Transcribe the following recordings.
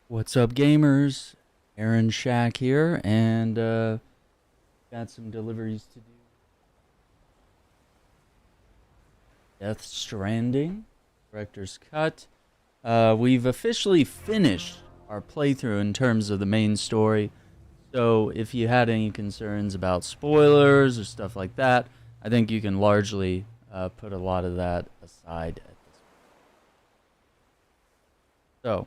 What's up, gamers? Aaron Shack here, and got some deliveries to do. Death Stranding, director's cut. We've officially finished our playthrough in terms of the main story. So if you had any concerns about spoilers or stuff like that, I think you can largely put a lot of that aside at this point. So.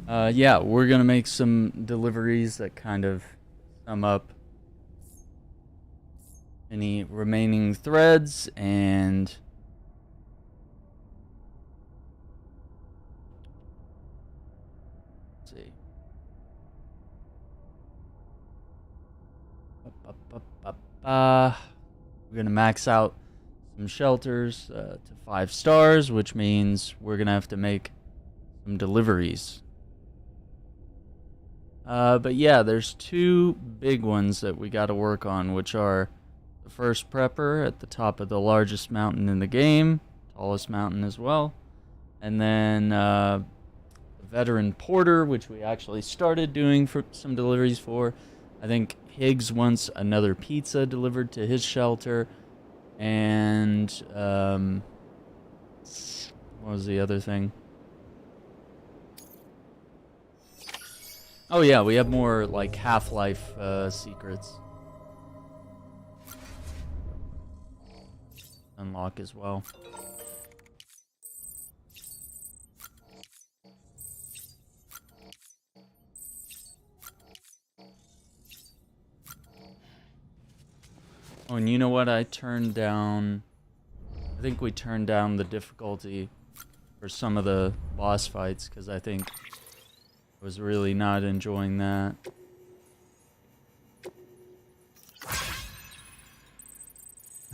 Yeah, we're gonna make some deliveries that kind of sum up any remaining threads and let's see. We're gonna max out some shelters to 5 stars, which means we're gonna have to make some deliveries. But yeah, there's two big ones that we got to work on, which are the first prepper at the top of the largest mountain in the game, tallest mountain as well, and then the veteran porter, which we actually started doing for some deliveries for. I think Higgs wants another pizza delivered to his shelter, and what was the other thing? Oh yeah, we have more like Half-Life secrets unlock as well. Oh, and you know what? I turned down. I think we turned down the difficulty for some of the boss fights because I think I was really not enjoying that.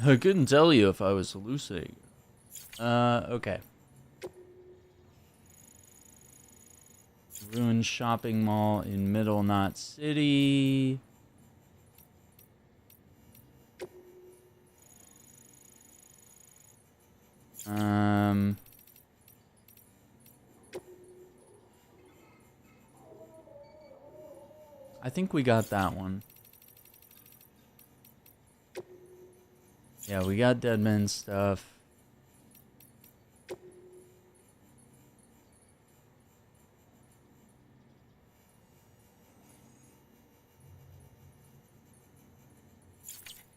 I couldn't tell you if I was hallucinating. Okay. Ruined shopping mall in Middle Knot City. I think we got that one. Yeah, we got Deadman stuff. I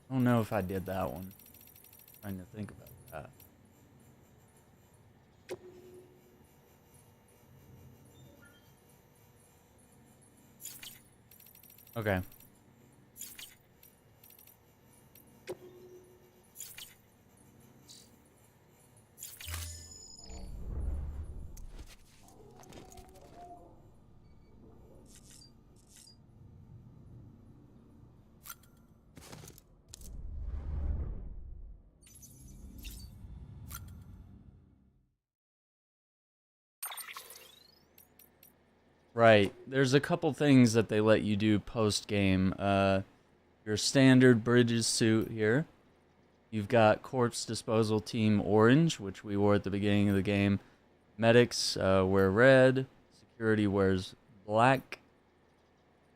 don't know if I did that one. I'm trying to think about that. Okay. Right. There's a couple things that they let you do post-game. Your standard bridges suit here. You've got Corpse Disposal Team Orange, which we wore at the beginning of the game. Medics wear red. Security wears black.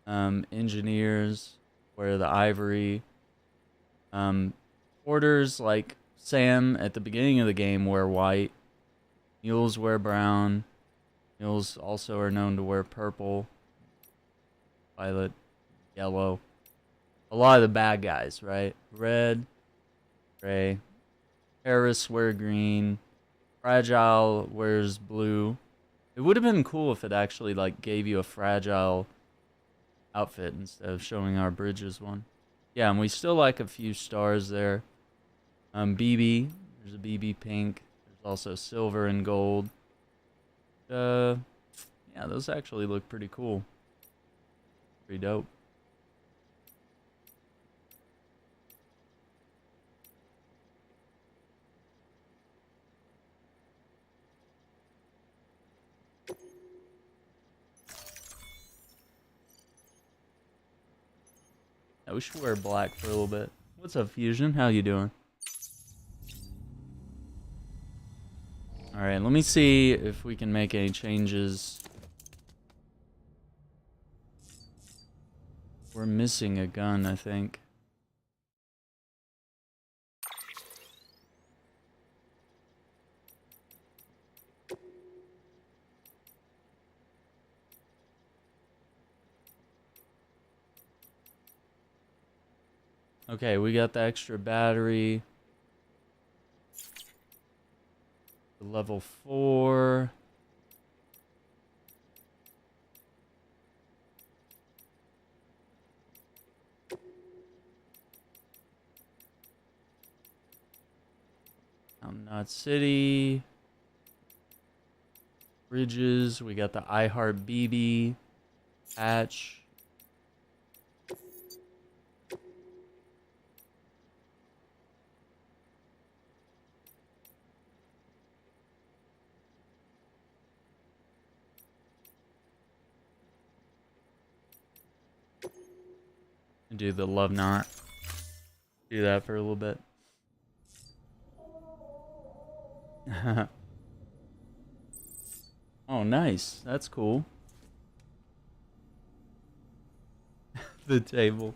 Engineers wear the ivory. Porters, like Sam at the beginning of the game, wear white. Mules wear brown. Mules also are known to wear purple, violet, yellow. A lot of the bad guys, right? Red, gray. Terrorists wear green. Fragile wears blue. It would have been cool if it actually like gave you a fragile outfit instead of showing our bridges one. Yeah, and we still like a few stars there. BB, there's a BB pink. There's also silver and gold. Yeah, those actually look pretty cool. Pretty dope. Yeah, we should wear black for a little bit. What's up, Fusion? How you doing? Alright, let me see if we can make any changes. We're missing a gun, I think. Okay, we got the extra battery. Level 4. Not City. Bridges. We got the I Heart BB patch. Do the love knot. Do that for a little bit. Oh, nice. That's cool. The table.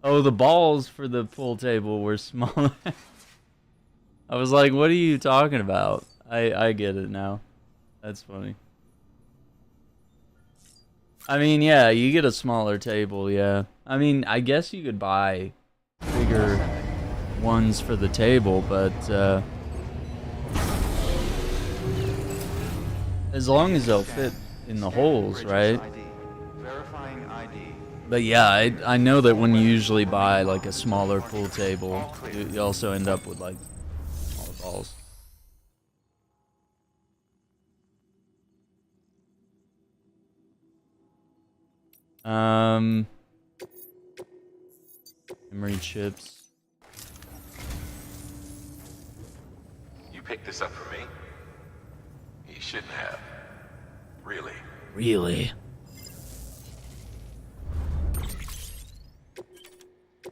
Oh, the balls for the pool table were smaller. I was like, what are you talking about? I get it now. That's funny. I mean, yeah, you get a smaller table, yeah. I mean, I guess you could buy bigger ones for the table, but as long as they'll fit in the holes, right? But yeah, I know that when you usually buy like a smaller pool table, you also end up with like smaller balls. Memory chips. You picked this up for me? You shouldn't have. Really. Really?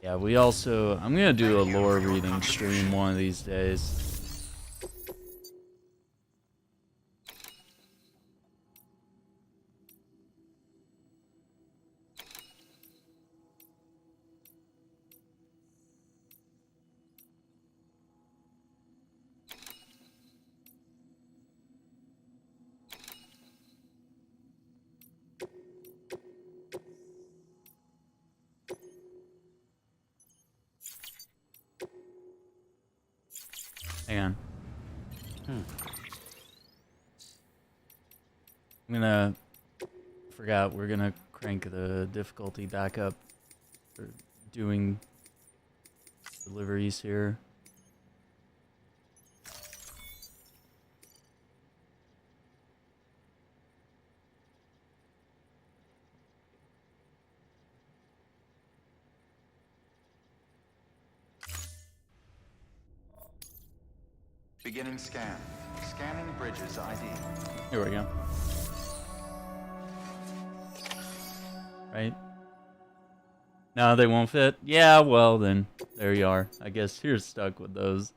Yeah, we also... I'm gonna do a lore reading stream one of these days. Hang on. I'm gonna... Forgot, we're gonna crank the difficulty back up for doing deliveries here. Beginning scan. Scanning bridges ID. Here we go. Right? No, they won't fit. Yeah, well then, there you are. I guess you're stuck with those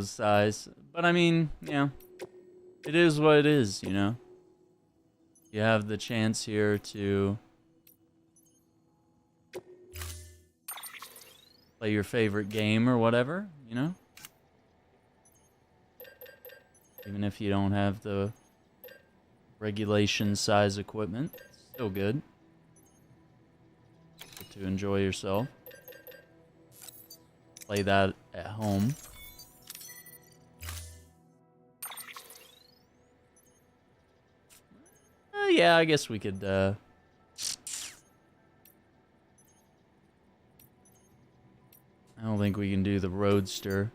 size. But I mean, yeah, it is what it is, you know? You have the chance here to play your favorite game or whatever, you know? Even if you don't have the regulation size equipment, still good. Get to enjoy yourself. Play that at home. Yeah, I guess we could, I don't think we can do the Roadster.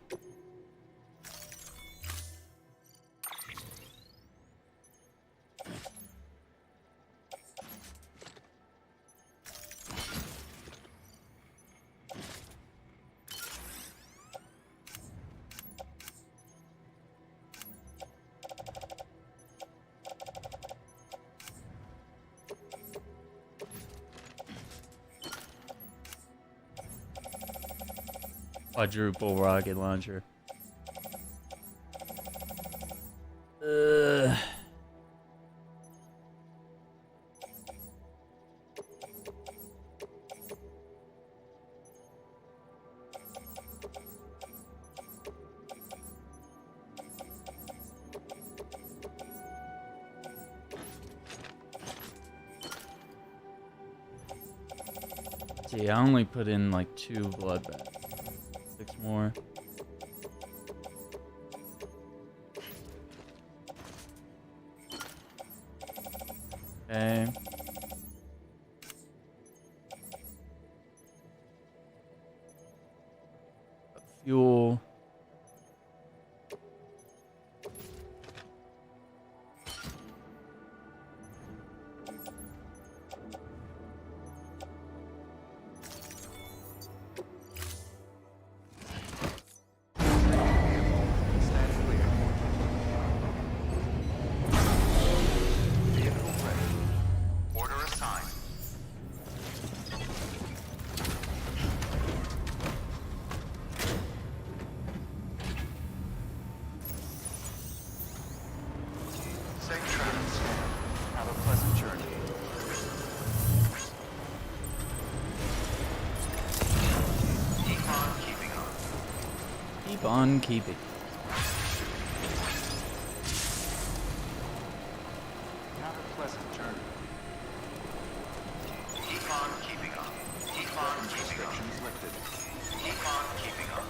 Quadruple rocket launcher. Uh, see, I only put in like 2 blood bags. 6 more. Okay. Fuel. Stand clear. Vehicle ready. Order assigned. Safe travel scan. Have a pleasant journey. Keep on keeping on. Keep on keeping. Have a pleasant journey. Keep on keeping on. Keep on keeping on. Restrictions lifted. Keep on keeping on.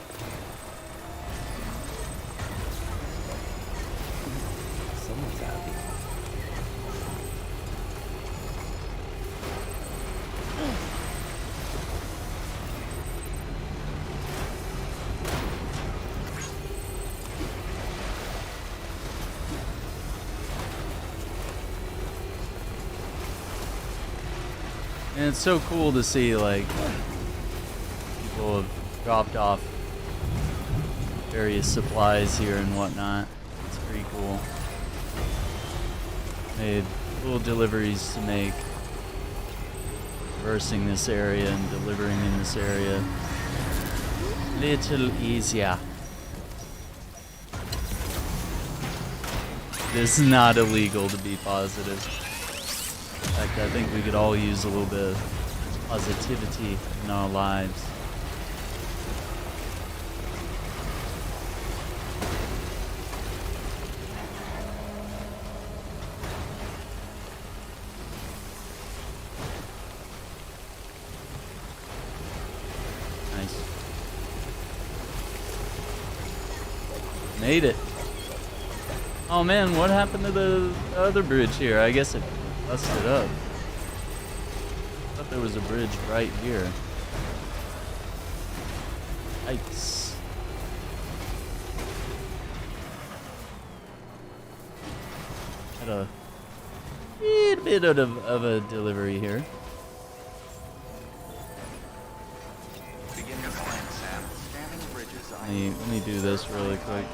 Someone's happy. And it's so cool to see, like, people have dropped off various supplies here and whatnot. It's pretty cool. Made little deliveries to make traversing this area and delivering in this area little easier. It is not illegal, to be positive. In fact, I think we could all use a little bit of positivity in our lives. Nice. Made it. Oh man, what happened to the other bridge here? I guess it busted up. I thought there was a bridge right here. Yikes. Had a little bit of a delivery here. Beginning scan, Sam. Scanning bridges. Let me do this really quick.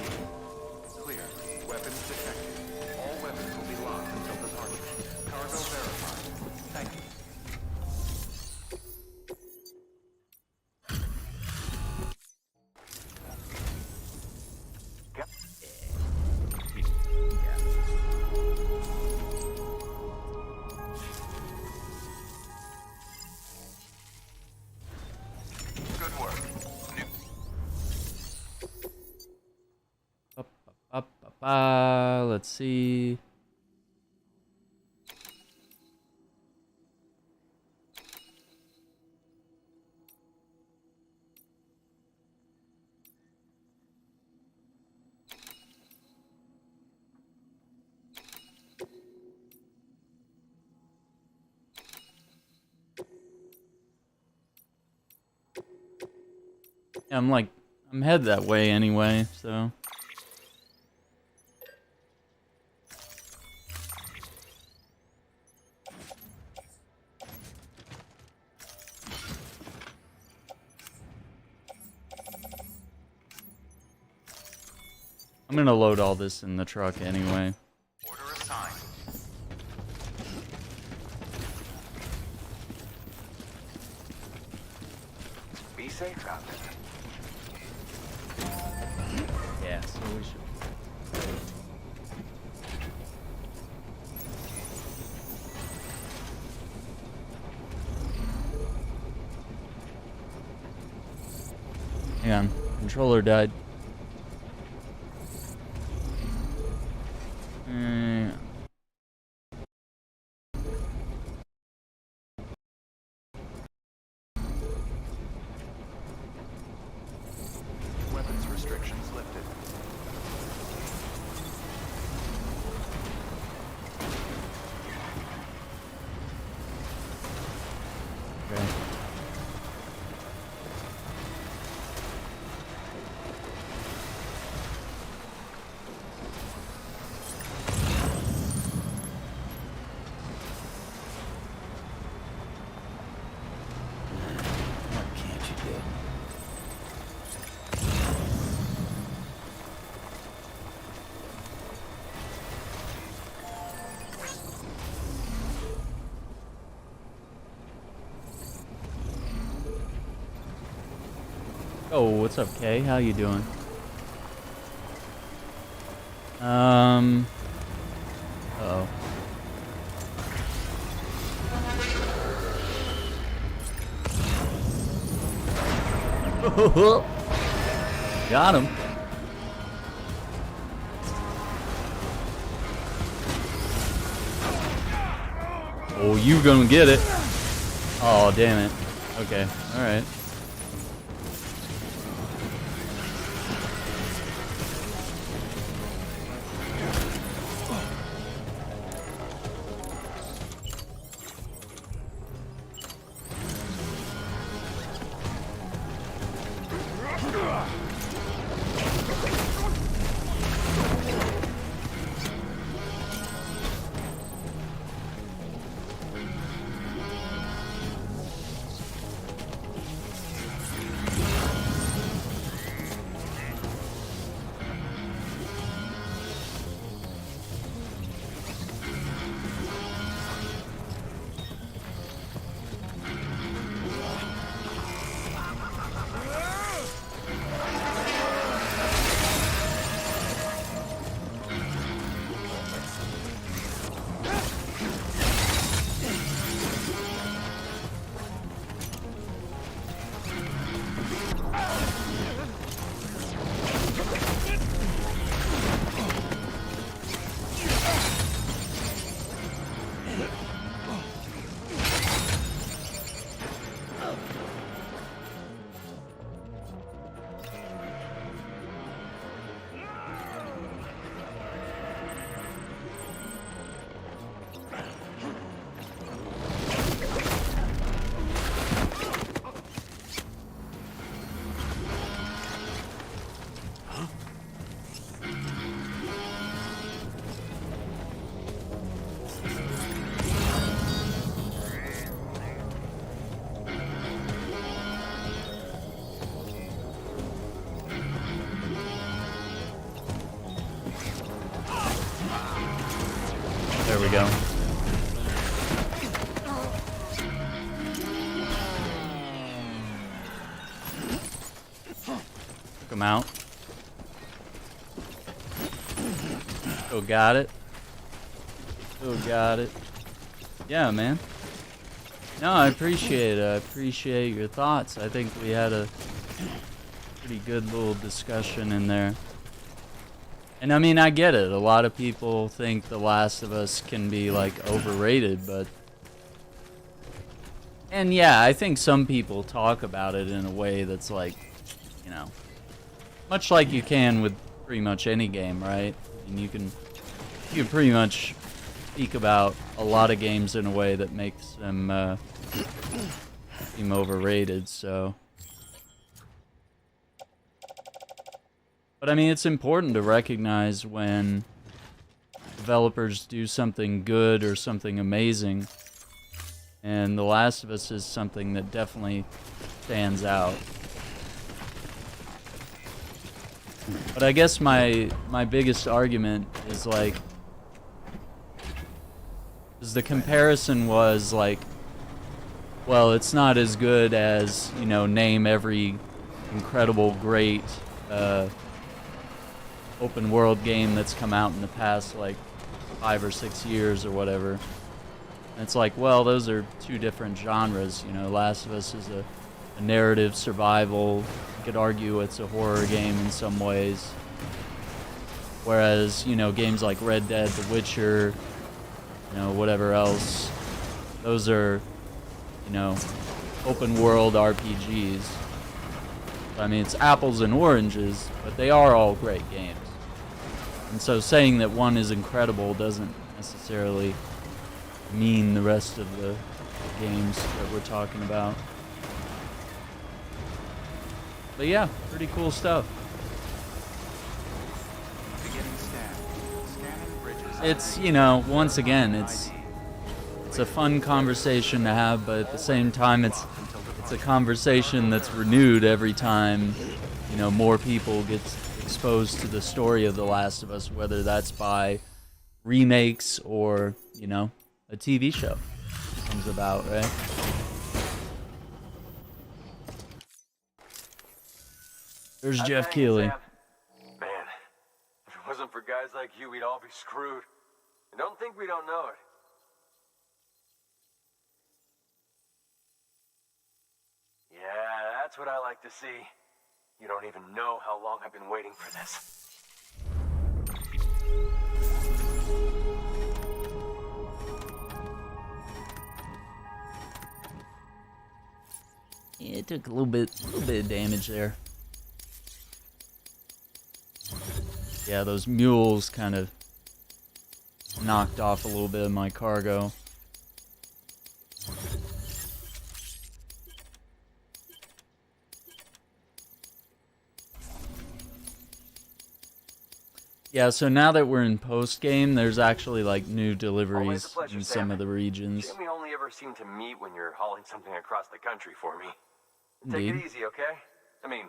Clear. Weapons detected. All weapons will be locked until departure. Cargo verified. Thank you. Good work. Let's see. Yeah, I'm headed that way anyway, so. I'm gonna load all this in the truck anyway. Order assigned. Be safe out there. Yeah, so we should. Hang on. Controller died. Weapons restrictions lifted. Okay. What can't you do? Oh, what's up, Kay? How you doing? Uh-oh. Got him. Oh, you gonna get it. Oh, damn it. Okay, alright. There we go. Took him out. Oh, got it. Oh, got it. Yeah, man. No, I appreciate it. I appreciate your thoughts. I think we had a pretty good little discussion in there. And I mean, I get it. A lot of people think The Last of Us can be, like, overrated, but... And yeah, I think some people talk about it in a way that's like, you know, much like you can with pretty much any game, right? And you can pretty much speak about a lot of games in a way that makes them seem overrated, so... But I mean, it's important to recognize when developers do something good or something amazing. And The Last of Us is something that definitely stands out. But I guess my biggest argument is like, is the comparison was like, well, it's not as good as, you know, name every incredible, great, open world game that's come out in the past like 5 or 6 years or whatever. And it's like, well, those are two different genres, you know. Last of Us is a a narrative survival. You could argue it's a horror game in some ways. Whereas, you know, games like Red Dead, The Witcher, you know, whatever else, those are, you know, open world RPGs. I mean, it's apples and oranges, but they are all great games. And so saying that one is incredible doesn't necessarily mean the rest of the games that we're talking about. But yeah, pretty cool stuff. Beginning scan. Scanning bridges. It's, you know, once again, it's a fun conversation to have, but at the same time, it's a conversation that's renewed every time, you know, more people get exposed to the story of The Last of Us, whether that's by remakes or, you know, a TV show comes about, right? There's Jeff Keighley. Man, if it wasn't for guys like you, we'd all be screwed. And don't think we don't know it. Yeah, that's what I like to see. You don't even know how long I've been waiting for this. Yeah, it took a little bit of damage there. Yeah, those mules kind of knocked off a little bit of my cargo. Yeah, so now that we're in post-game, there's actually like new deliveries pleasure, in Sam. some of the regions. Jimmy only ever seemed to meet when you're hauling something across the country for me. Indeed. Take it easy, okay? I mean,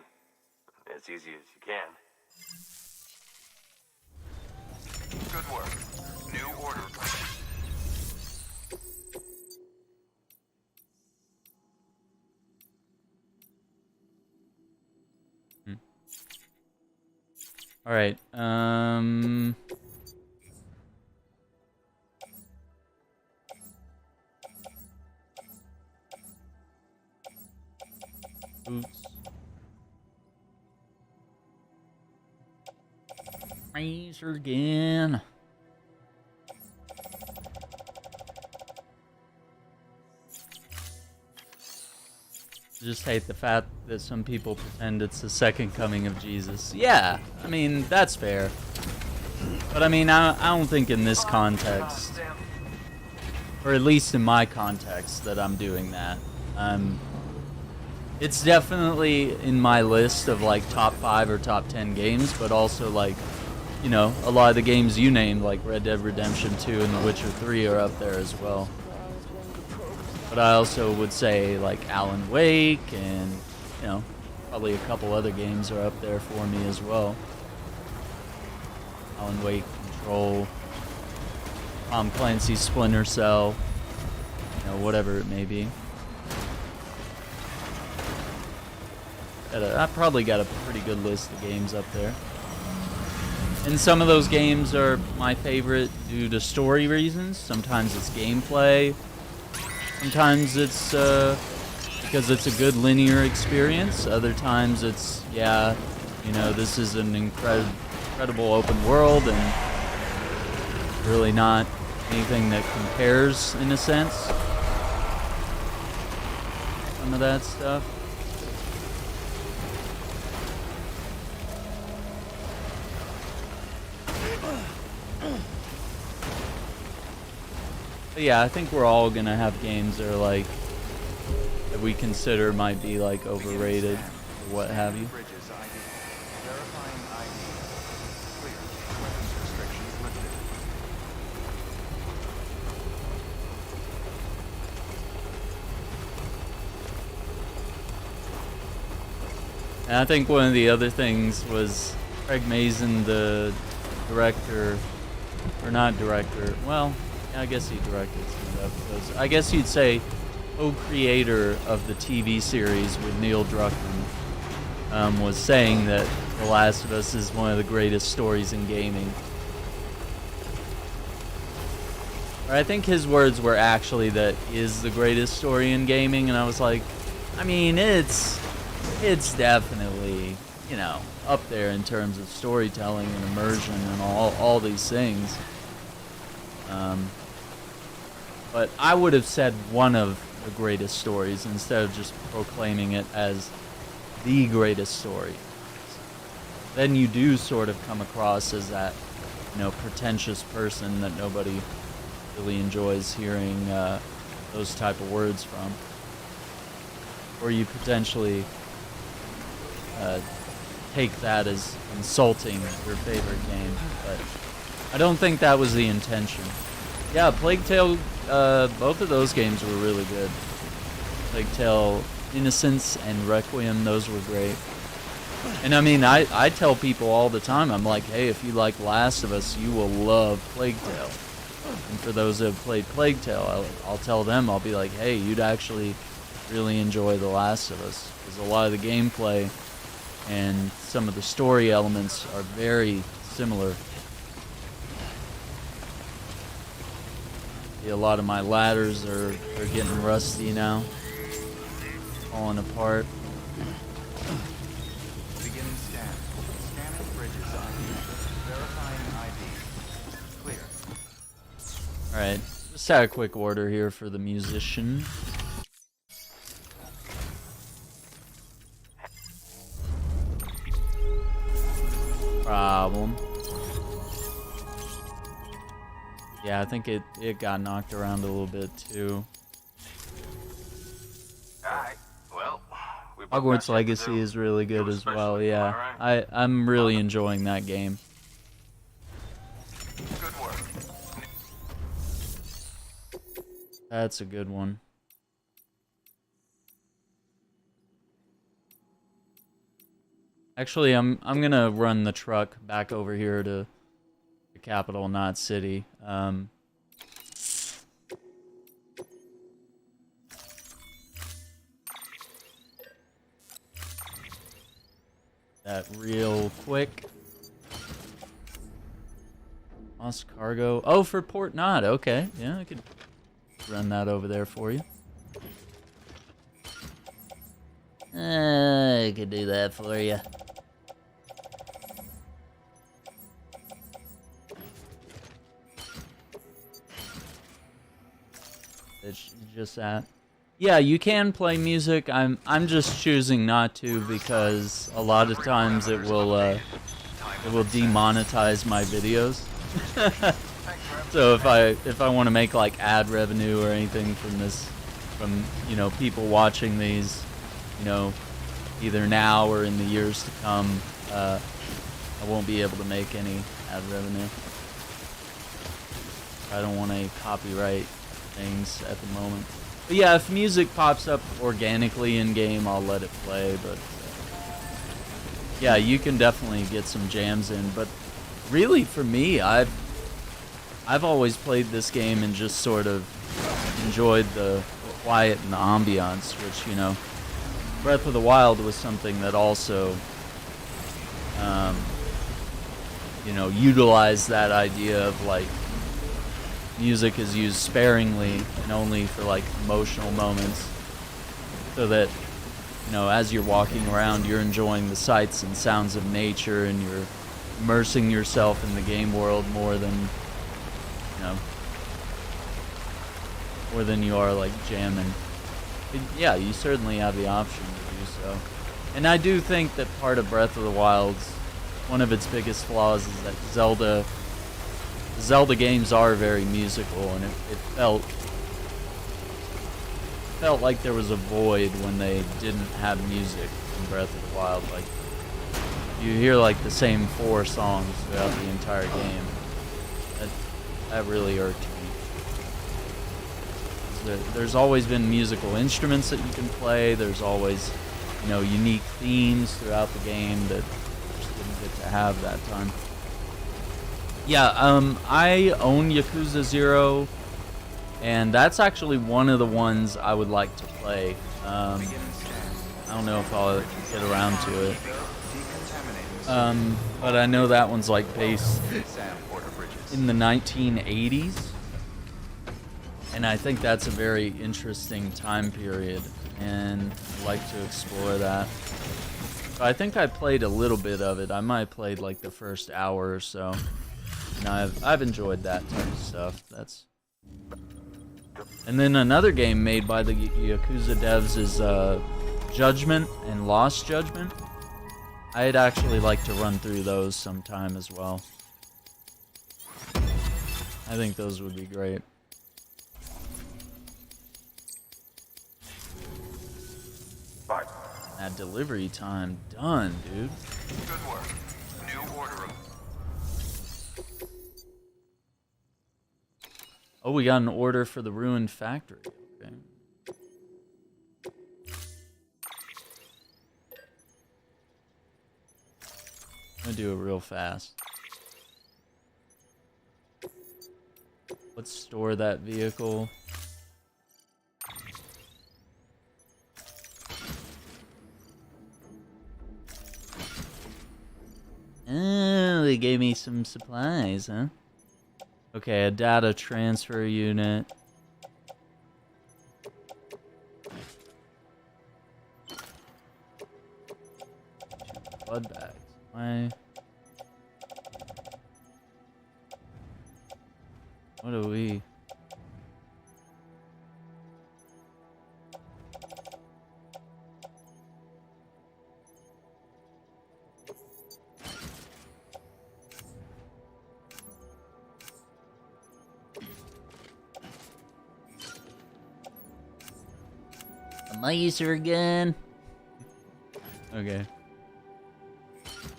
as easy as you can. Good work. New order. All right. Oops. Razor again. Just hate the fact that some people pretend it's the second coming of Jesus. Yeah, I mean, that's fair. But I mean, I don't think in this context, or at least in my context, that I'm doing that. It's definitely in my list of like top 5 or top 10 games, but also like, you know, a lot of the games you named, like Red Dead Redemption 2 and The Witcher 3 are up there as well. But I also would say like Alan Wake and, you know, probably a couple other games are up there for me as well. Alan Wake, Control, Tom Clancy's Splinter Cell, you know, whatever it may be. I probably got a pretty good list of games up there. And some of those games are my favorite due to story reasons. Sometimes it's gameplay. Sometimes it's because it's a good linear experience. Other times it's, yeah, you know, this is an incredible open world and really not anything that compares in a sense. Some of that stuff. But yeah, I think we're all gonna have games that are like that we consider might be like overrated or what have you. Bridges ID. Verifying ID. Clear. Weapons restrictions lifted. And I think one of the other things was Craig Mazin, the director, or not director, well, I guess he directed some of the episodes. I guess you'd say co-creator of the TV series with Neil Druckmann, was saying that The Last of Us is one of the greatest stories in gaming. Or I think his words were actually that is the greatest story in gaming, and I was like, I mean, it's definitely, you know, up there in terms of storytelling and immersion and all these things. But I would have said one of the greatest stories instead of just proclaiming it as the greatest story. Then you do sort of come across as that, you know, pretentious person that nobody really enjoys hearing those type of words from. Or you potentially take that as insulting your favorite game, but I don't think that was the intention. Yeah, Plague Tale, both of those games were really good. Plague Tale Innocence and Requiem, those were great. And I mean, I tell people all the time, I'm like, hey, if you like Last of Us, you will love Plague Tale. And for those that have played Plague Tale, I'll tell them, I'll be like, hey, you'd actually really enjoy The Last of Us. Because a lot of the gameplay and some of the story elements are very similar. Yeah, a lot of my ladders are getting rusty now. Falling apart. Beginning scan. Scanning bridges ID. Verifying ID. Clear. Alright, just had a quick order here for the musician. Problem. Yeah, I think it got knocked around a little bit too. Alright, well, we both got Hogwarts shit to Legacy do. is really good You as well, especially, yeah. alright? I'm really enjoying that game. Good work. That's a good one. Actually, I'm gonna run the truck back over here to the capital, not city. That real quick. Lost cargo. Oh, for Port Knot. Okay, yeah, I could run that over there for you. I could do that for you. It's just that. Yeah, you can play music. I'm just choosing not to because a lot of times it will demonetize my videos. So if I want to make like ad revenue or anything from you know, people watching these, you know, either now or in the years to come, I won't be able to make any ad revenue. I don't want any copyright things at the moment. But yeah, if music pops up organically in game, I'll let it play. But yeah, you can definitely get some jams in. But really, for me, I've always played this game and just sort of enjoyed the quiet and the ambiance, which, you know, Breath of the Wild was something that also, you know, utilized that idea of like music is used sparingly and only for like emotional moments, so that, you know, as you're walking around, you're enjoying the sights and sounds of nature and you're immersing yourself in the game world more than, you know, more than you are like jamming. But yeah, you certainly have the option to do so. And I do think that part of Breath of the Wild's, one of its biggest flaws is that Zelda games are very musical, and it felt like there was a void when they didn't have music in Breath of the Wild. Like, you hear like the same 4 songs throughout the entire game. That really irked me. There's always been musical instruments that you can play. There's always, you know, unique themes throughout the game that just didn't get to have that time. Yeah, I own Yakuza 0, and that's actually one of the ones I would like to play. I don't know if I'll get around to it. But I know that one's like based in the 1980s, and I think that's a very interesting time period and I'd like to explore that. So I think I played a little bit of it. I might have played like the first hour or so. And I've enjoyed that type of stuff. That's. And then another game made by the Yakuza devs is Judgment and Lost Judgment. I'd actually like to run through those sometime as well. I think those would be great. Bye. That delivery time done, dude. Good work. New order. Oh, we got an order for the ruined factory. Okay. I'm gonna do it real fast. Let's store that vehicle. Oh, they gave me some supplies, huh? Okay, a data transfer unit. Blood bags. Why? What do we? A miser again. Okay.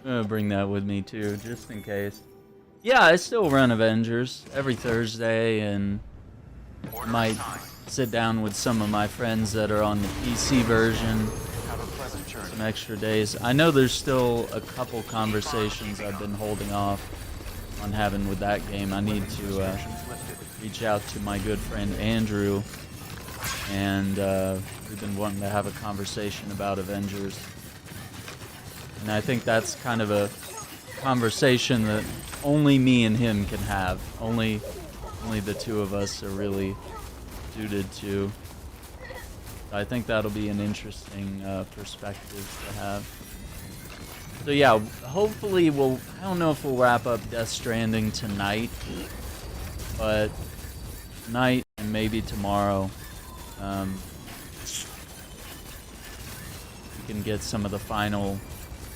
I'm gonna bring that with me too, just in case. Yeah, I still run Avengers every Thursday, and I might sit down with some of my friends that are on the PC version. Have a pleasant journey. Some extra days. I know there's still a couple conversations I've been holding off on having with that game. I need to reach out to my good friend Andrew, and we've been wanting to have a conversation about Avengers. And I think that's kind of a conversation that only me and him can have. Only the two of us are really suited to. I think that'll be an interesting perspective to have. So yeah, hopefully we'll. I don't know if we'll wrap up Death Stranding tonight, but tonight and maybe tomorrow, we can get some of the final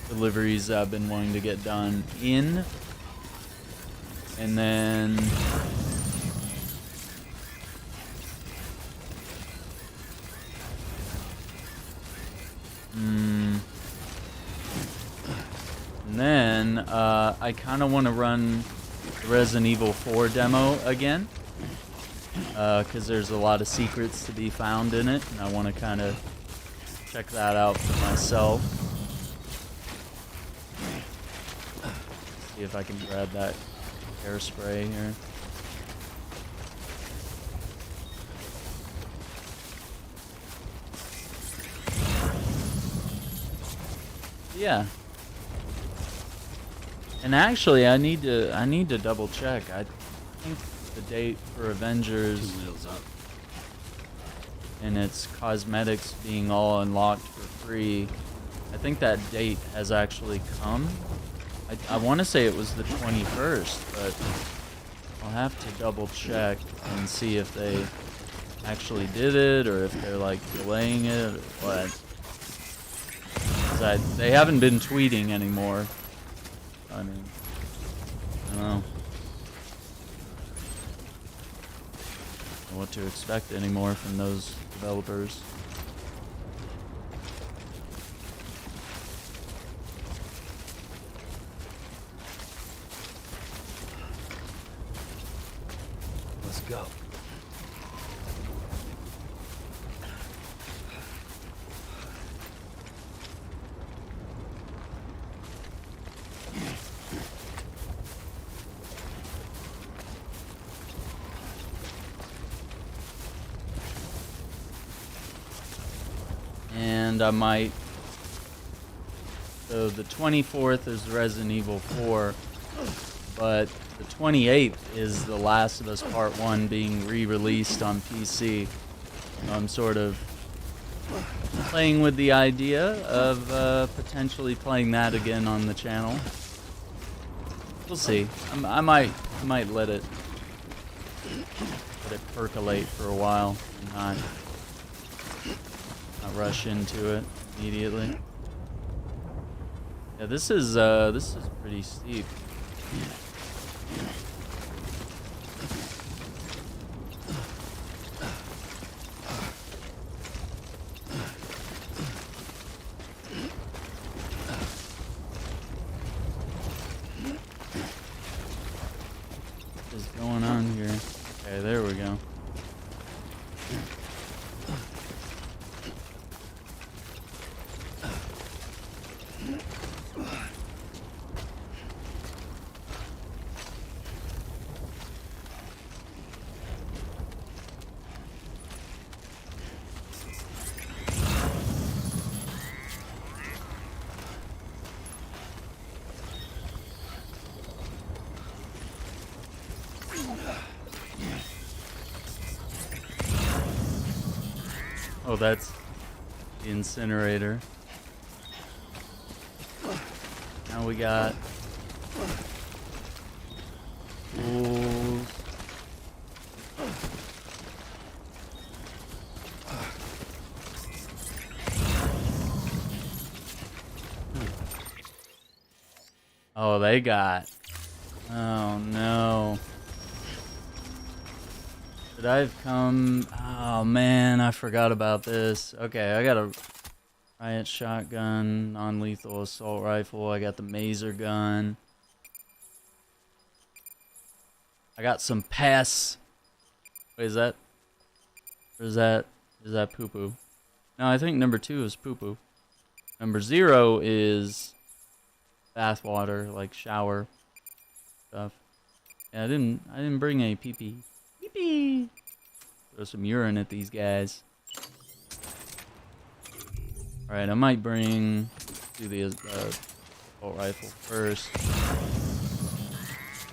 deliveries I've been wanting to get done in, and then I kind of want to run the Resident Evil 4 demo again, because there's a lot of secrets to be found in it, and I want to kind of check that out for myself. See if I can grab that hairspray here. Yeah. And actually, I need to double check. I think the date for Avengers and its cosmetics being all unlocked for free, I think that date has actually come. I want to say it was the 21st, but I'll have to double check and see if they actually did it or if they're like delaying it or what. 'Cause they haven't been tweeting anymore. I mean, I don't know what to expect anymore from those developers. Let's go. And I might. So the 24th is Resident Evil 4, but the 28th is The Last of Us Part 1 being re-released on PC. So I'm sort of playing with the idea of potentially playing that again on the channel. We'll see. I might let it percolate for a while and not rush into it immediately. Yeah, this is pretty steep. What is going on here? Okay, there we go. Oh, that's the incinerator. Now we got tools. Oh, they got. Oh no. Should I have come? Oh man, I forgot about this. Okay, I got a riot shotgun, non-lethal assault rifle. I got the maser gun. I got some pests. Wait, is that? Or is that poo poo? No, I think number 2 is poo poo. Number 0 is bath water, like shower stuff. Yeah, I didn't bring any pee pee. Throw some urine at these guys. Alright, I might do the assault rifle first.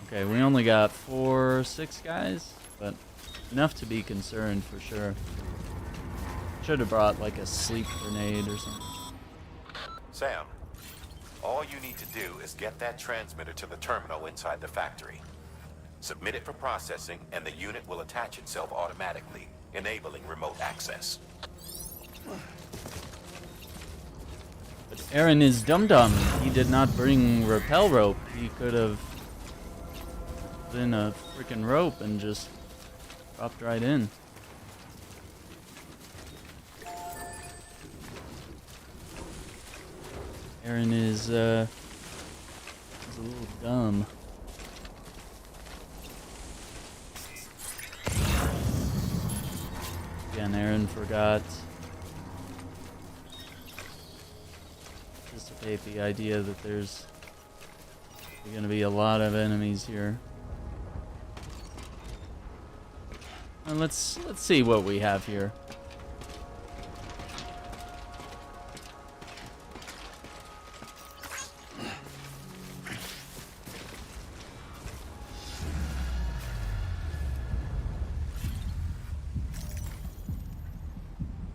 Okay, we only got 6 guys, but enough to be concerned for sure. Should have brought like a sleep grenade or something. Sam, all you need to do is get that transmitter to the terminal inside the factory. Submit it for processing, and the unit will attach itself automatically, enabling remote access. But Aaron is dum-dum. He did not bring rappel rope. He could have been a freaking rope and just dropped right in. Aaron is a little dumb. Again, Aaron forgot to anticipate the idea that there's going to be a lot of enemies here. And let's see what we have here.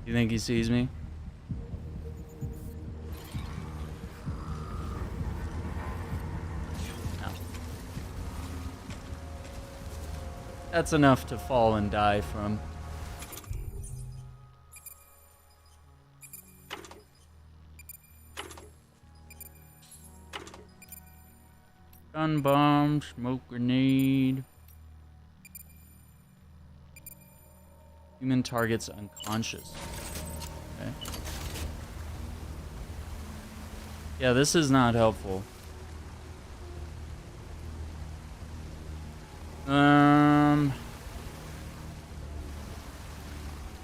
You think he sees me? No. That's enough to fall and die from. Gun bomb, smoke grenade. Human targets unconscious. Okay. Yeah, this is not helpful.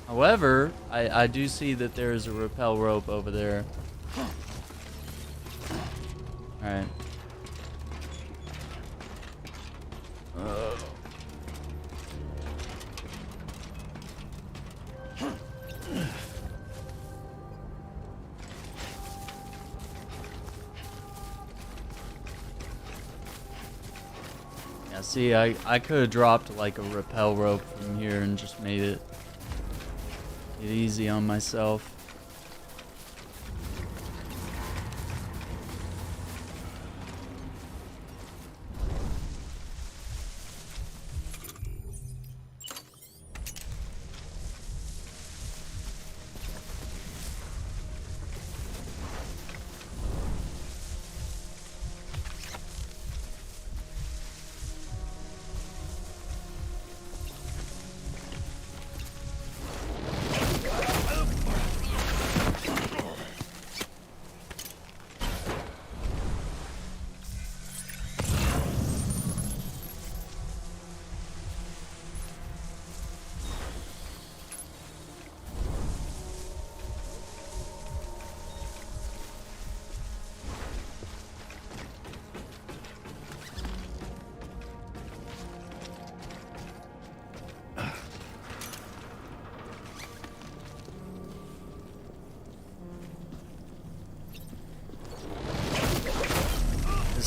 However, I do see that there is a rappel rope over there. Alright. Yeah, see, I could have dropped like a rappel rope from here and just made it easy on myself.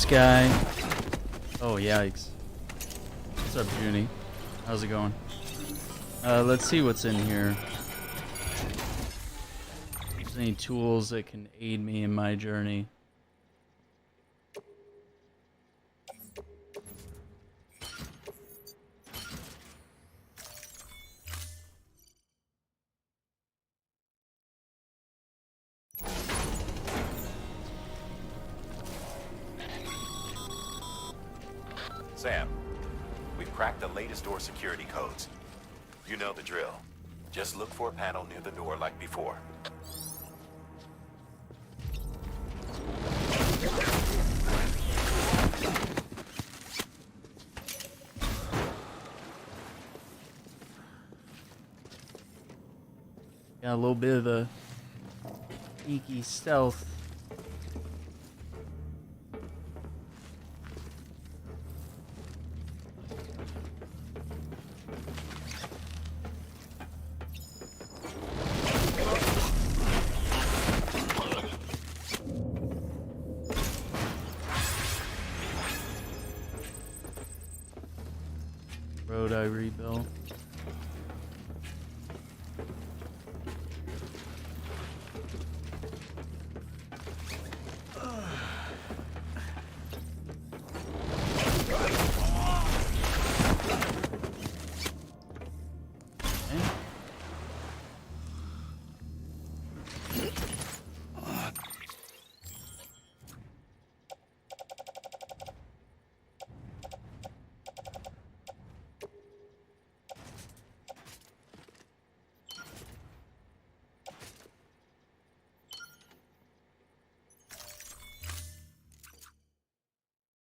guy. Oh, yikes. What's up, Junie? How's it going? Let's see what's in here. If there's any tools that can aid me in my journey. Sam, we've cracked the latest door security codes. You know the drill. Just look for a panel near the door like before. Got a little bit of a sneaky stealth. Road I rebuilt.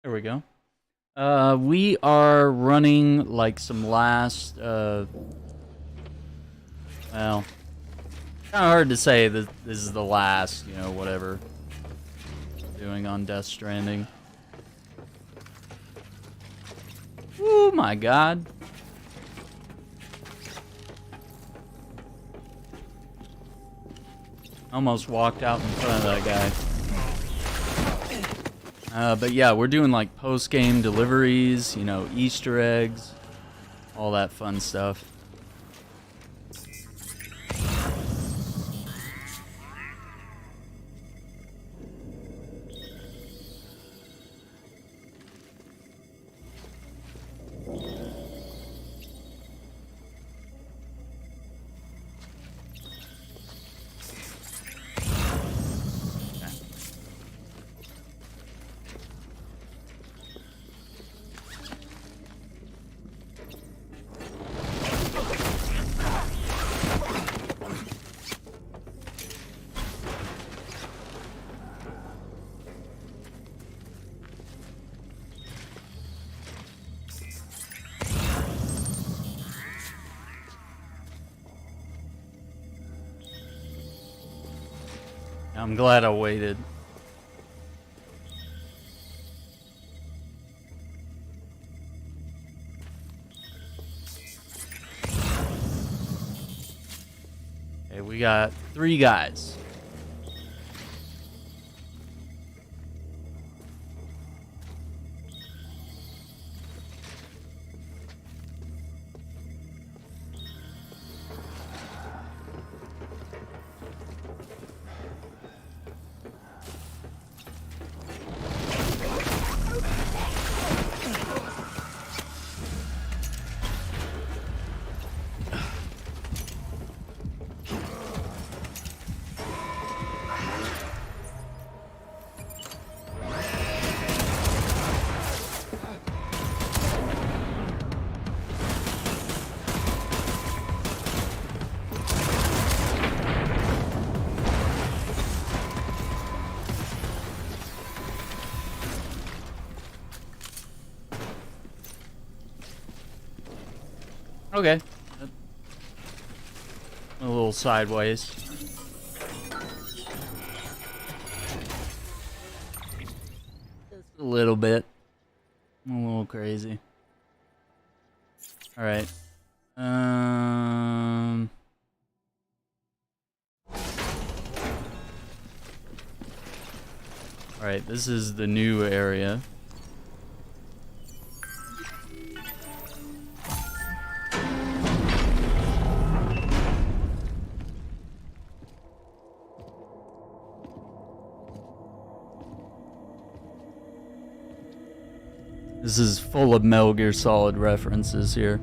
There we go. We are running like some last, well, kind of hard to say that this is the last, you know, whatever we're doing on Death Stranding. Oh my god. Almost walked out in front of that guy. But yeah, we're doing like post-game deliveries, you know, Easter eggs, all that fun stuff. I'm glad I waited. Okay, we got 3 guys. Okay. A little sideways. Just a little bit. I'm a little crazy. Alright. Alright, this is the new area. This is full of Metal Gear Solid references here.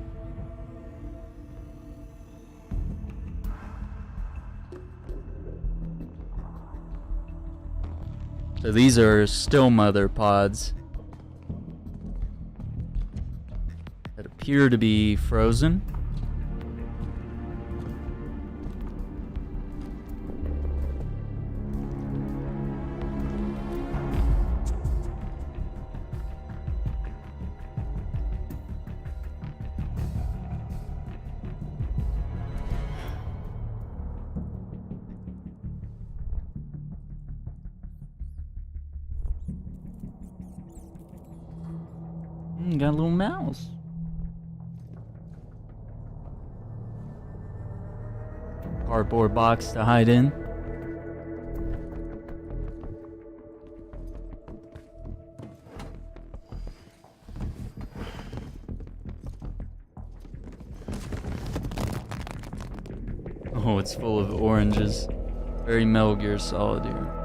So these are still mother pods that appear to be frozen. Got a little mouse. Cardboard box to hide in. Oh, it's full of oranges. Very Metal Gear Solid here.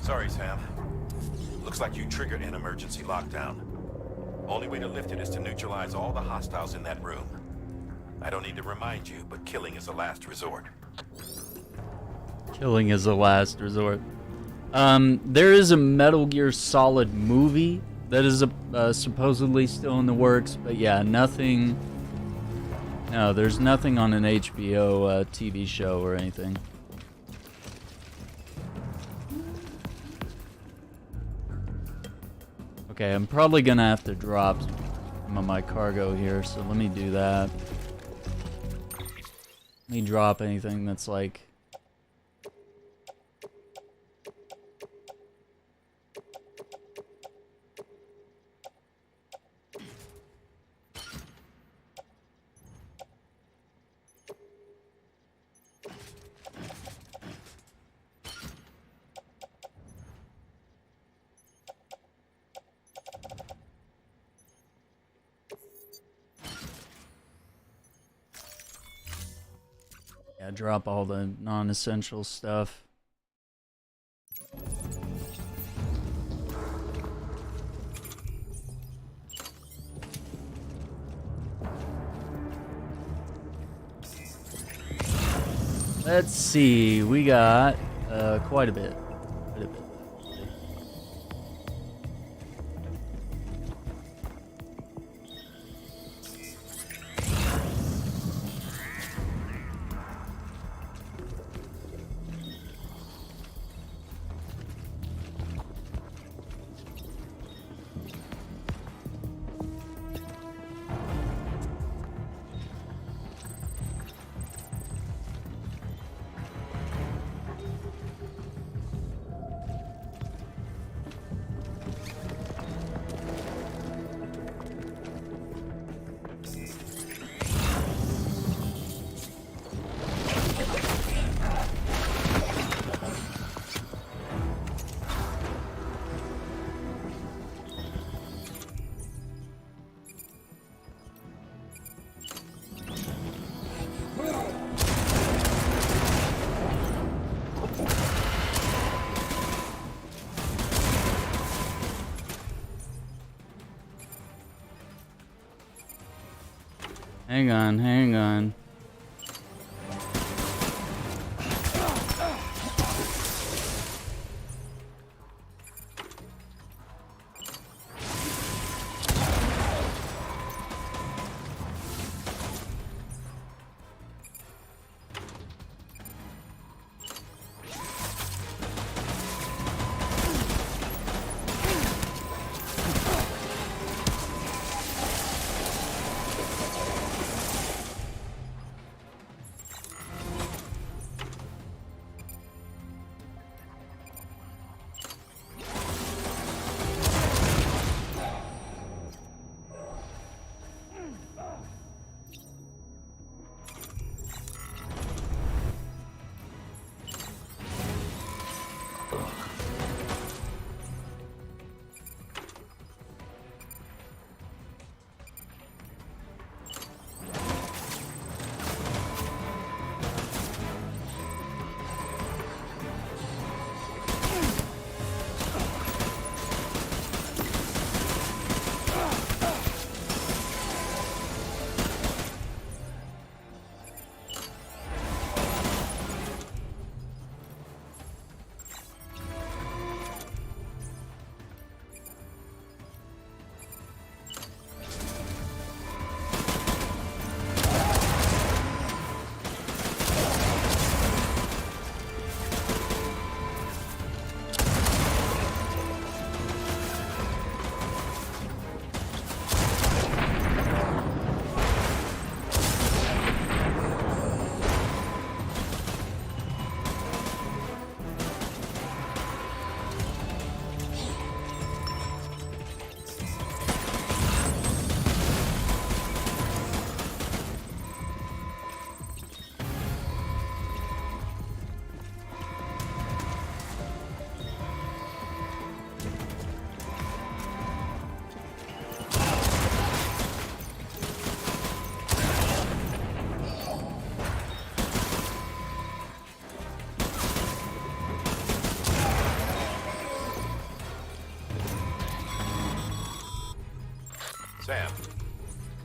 Sorry, Sam. Looks like you triggered an emergency lockdown. Only way to lift it is to neutralize all the hostiles in that room. I don't need to remind you, but killing is a last resort. Killing is a last resort. There is a Metal Gear Solid movie that is supposedly still in the works, but yeah, nothing. No, there's nothing on an HBO TV show or anything. Okay, I'm probably gonna have to drop some of my cargo here, so let me do that. Let me drop anything that's like... Yeah, drop all the non-essential stuff. Let's see, we got quite a bit. Quite a bit. Hang on, hang on.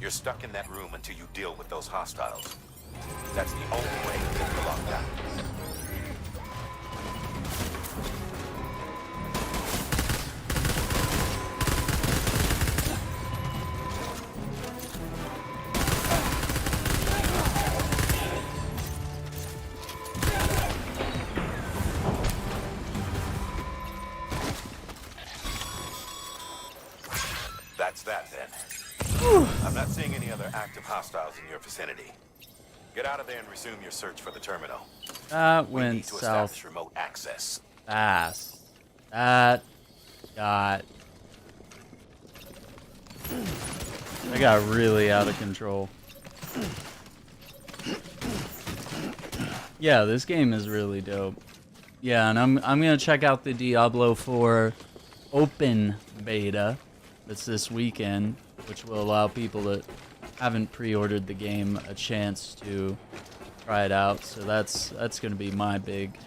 You're stuck in that room until you deal with those hostiles. That's the only way to get the lockdown. That's that then. I'm not seeing any other active hostiles in your vicinity. Get out of there and resume your search for the terminal. That We need went to south establish remote access. fast. That got really out of control. Yeah, this game is really dope. Yeah, and I'm gonna check out the Diablo 4 open beta that's this weekend, which will allow people that haven't pre-ordered the game a chance to try it out. So that's gonna be my big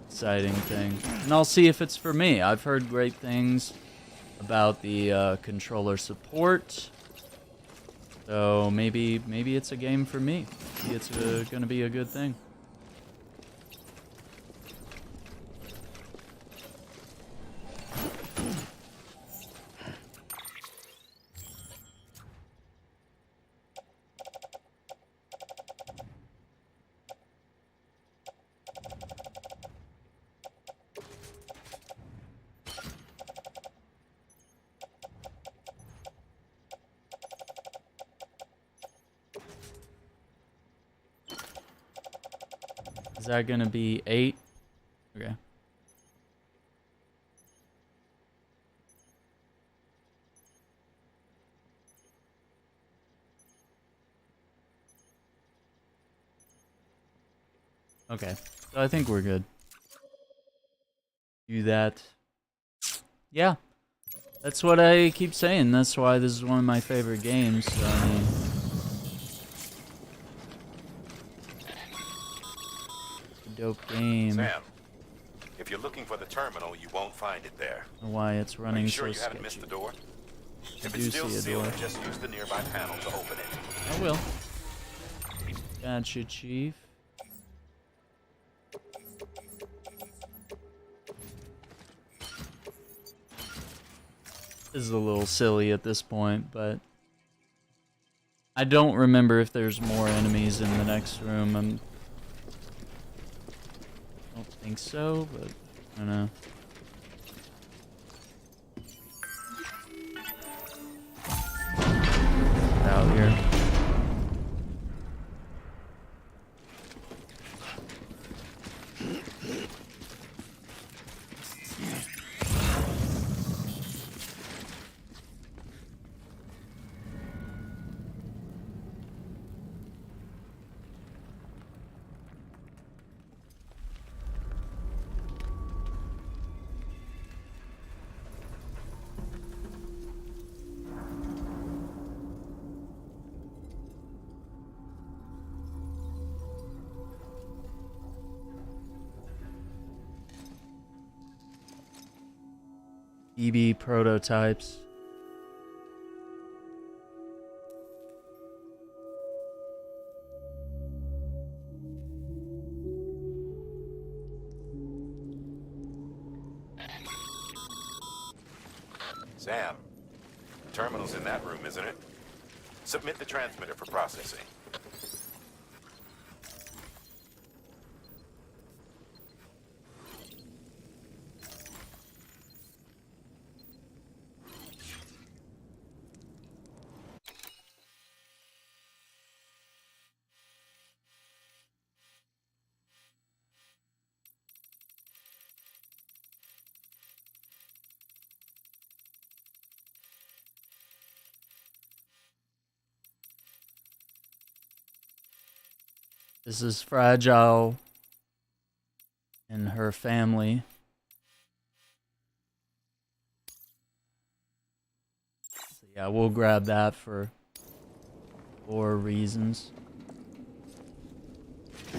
exciting thing, and I'll see if it's for me. I've heard great things about the controller support, so maybe it's a game for me. Maybe it's gonna be a good thing. Is that gonna be 8? Okay. Okay. So I think we're good. Do that. Yeah. That's what I keep saying. That's why this is one of my favorite games. So, I mean, dope game. Sam, if you're looking for the terminal, you won't find it there. I don't know why it's Are running you sure so you haven't sketchy. missed the door? If do it's still see a sealed, door. just use the nearby panel to open it. I will. Gotcha, Chief. This is a little silly at this point, but I don't remember if there's more enemies in the next room. I don't think so, but I don't know. Out here. EB prototypes. Sam, the terminal's in that room, isn't it? Submit the transmitter for processing. This is Fragile and her family. So yeah, we'll grab that for reasons.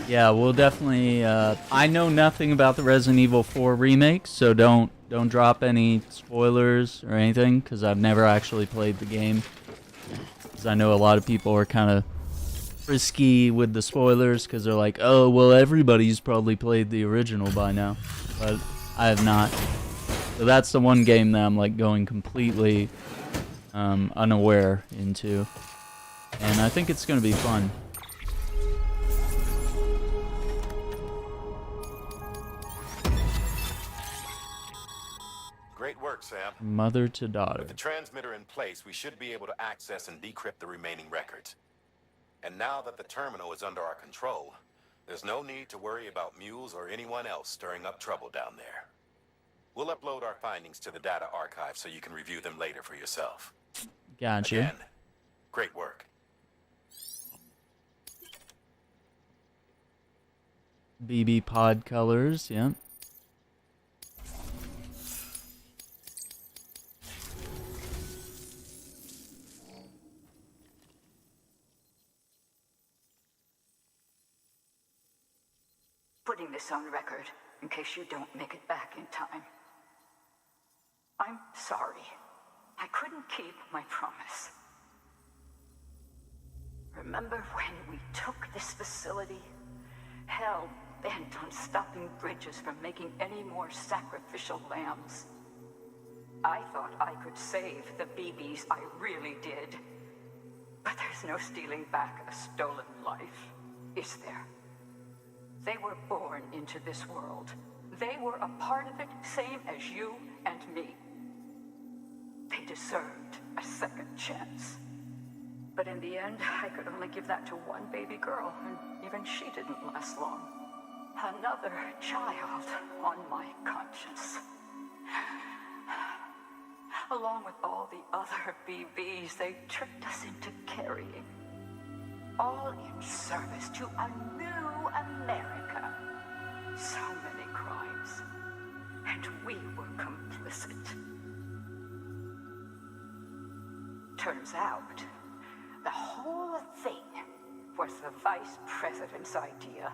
Yeah, we'll definitely. I know nothing about the Resident Evil 4 remake, so don't drop any spoilers or anything, because I've never actually played the game. Because I know a lot of people are kind of frisky with the spoilers because they're like, oh, well, everybody's probably played the original by now. But I have not. So that's the one game that I'm like going completely unaware into. And I think it's going to be fun. Great work, Sam. Mother to daughter. With the transmitter in place, we should be able to access and decrypt the remaining records. And now that the terminal is under our control, there's no need to worry about mules or anyone else stirring up trouble down there. We'll upload our findings to the data archive so you can review them later for yourself. Gotcha. Again, great work. BB pod colors, yep. Putting this on record in case you don't make it back in time. I'm sorry. I couldn't keep my promise. Remember when we took this facility? Hell bent on stopping Bridges from making any more sacrificial lambs. I thought I could save the BBs, I really did. But there's no stealing back a stolen life, is there? They were born into this world. They were a part of it, same as you and me. They deserved a second chance. But in the end, I could only give that to one baby girl, and even she didn't last long. Another child on my conscience. Along with all the other BBs they tricked us into carrying. All in service to a new America. So many crimes. And we were complicit. Turns out, the whole thing was the vice president's idea.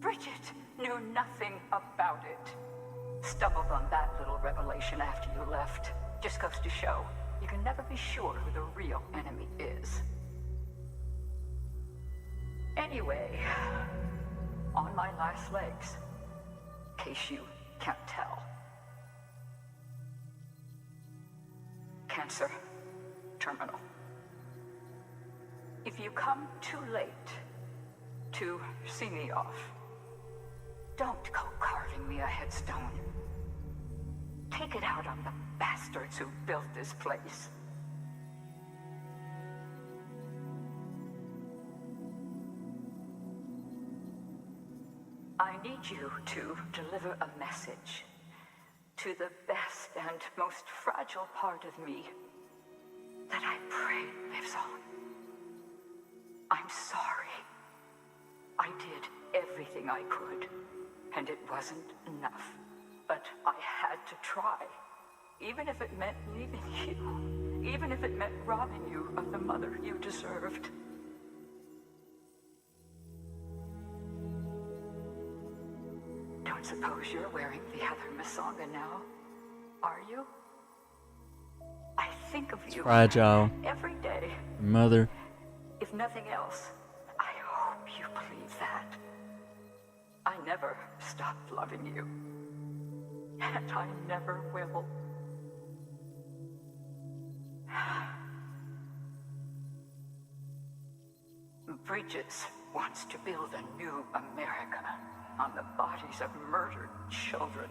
Bridget knew nothing about it. Stumbled on that little revelation after you left. Just goes to show, you can never be sure who the real enemy is. Anyway, on my last legs, in case you can't tell. Cancer terminal. If you come too late to see me off, don't go carving me a headstone. Take it out on the bastards who built this place. I need you to deliver a message to the best and most fragile part of me that I pray lives on. I'm sorry. I did everything I could, and it wasn't enough. But I had to try, even if it meant leaving you, even if it meant robbing you of the mother you deserved. Don't suppose you're wearing the other Masanga now, are you? I think of you Fragile. every day. Mother. If nothing else, I hope you believe that. I never stopped loving you. And I never will. Bridges wants to build a new America on the bodies of murdered children.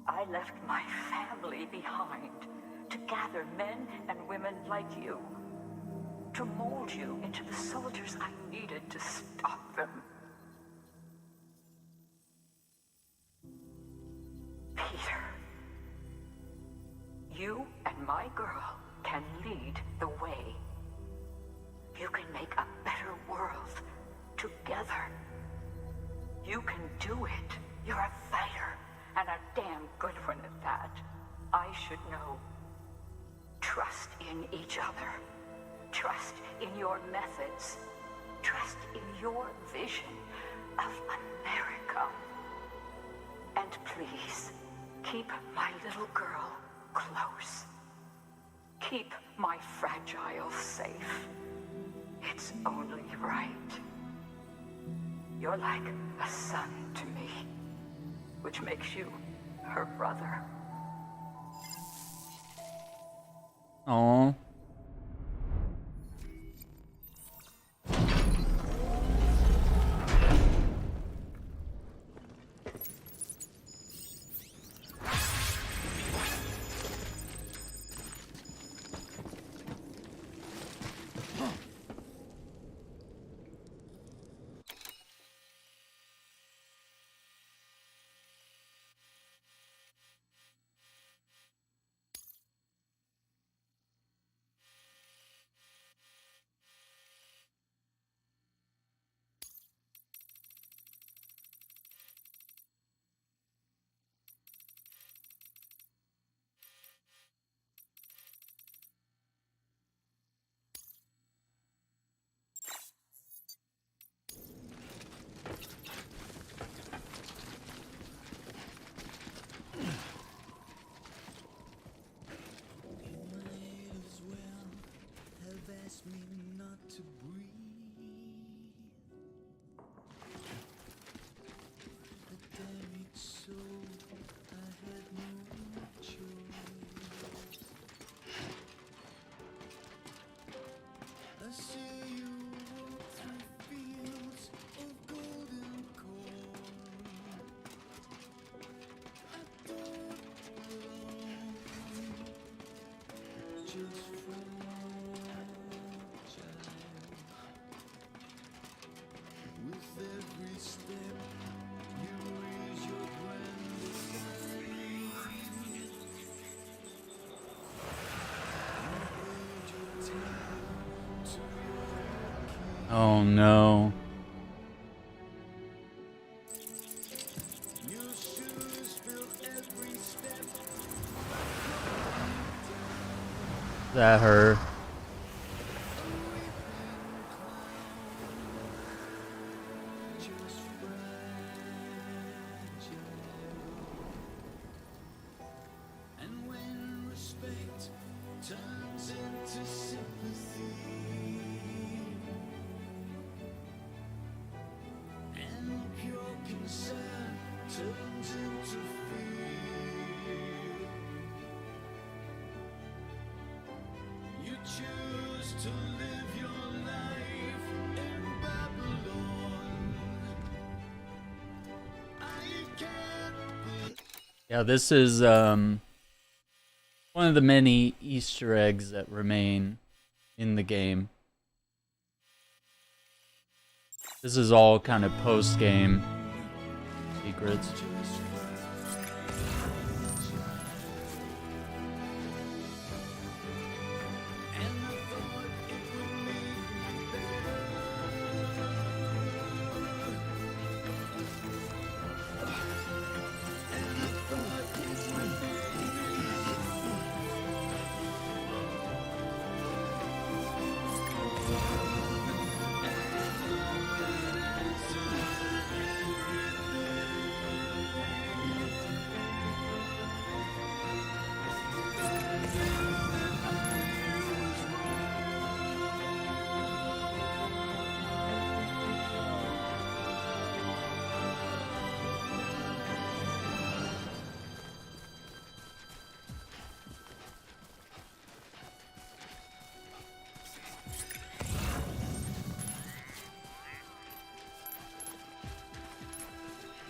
I left my family behind to gather men and women like you, to mold you into the soldiers I needed to stop them. Peter, you and my girl can lead the way. You can make a better world together. You can do it. You're a fighter, and a damn good one at that. I should know. Trust in each other. Trust in your methods. Trust in your vision of America. And please, keep my little girl close. Keep my fragile safe. It's only right. You're like a son to me, which makes you her brother. Oh. Oh no. That her. Yeah, this is one of the many Easter eggs that remain in the game. This is all kind of post-game secrets.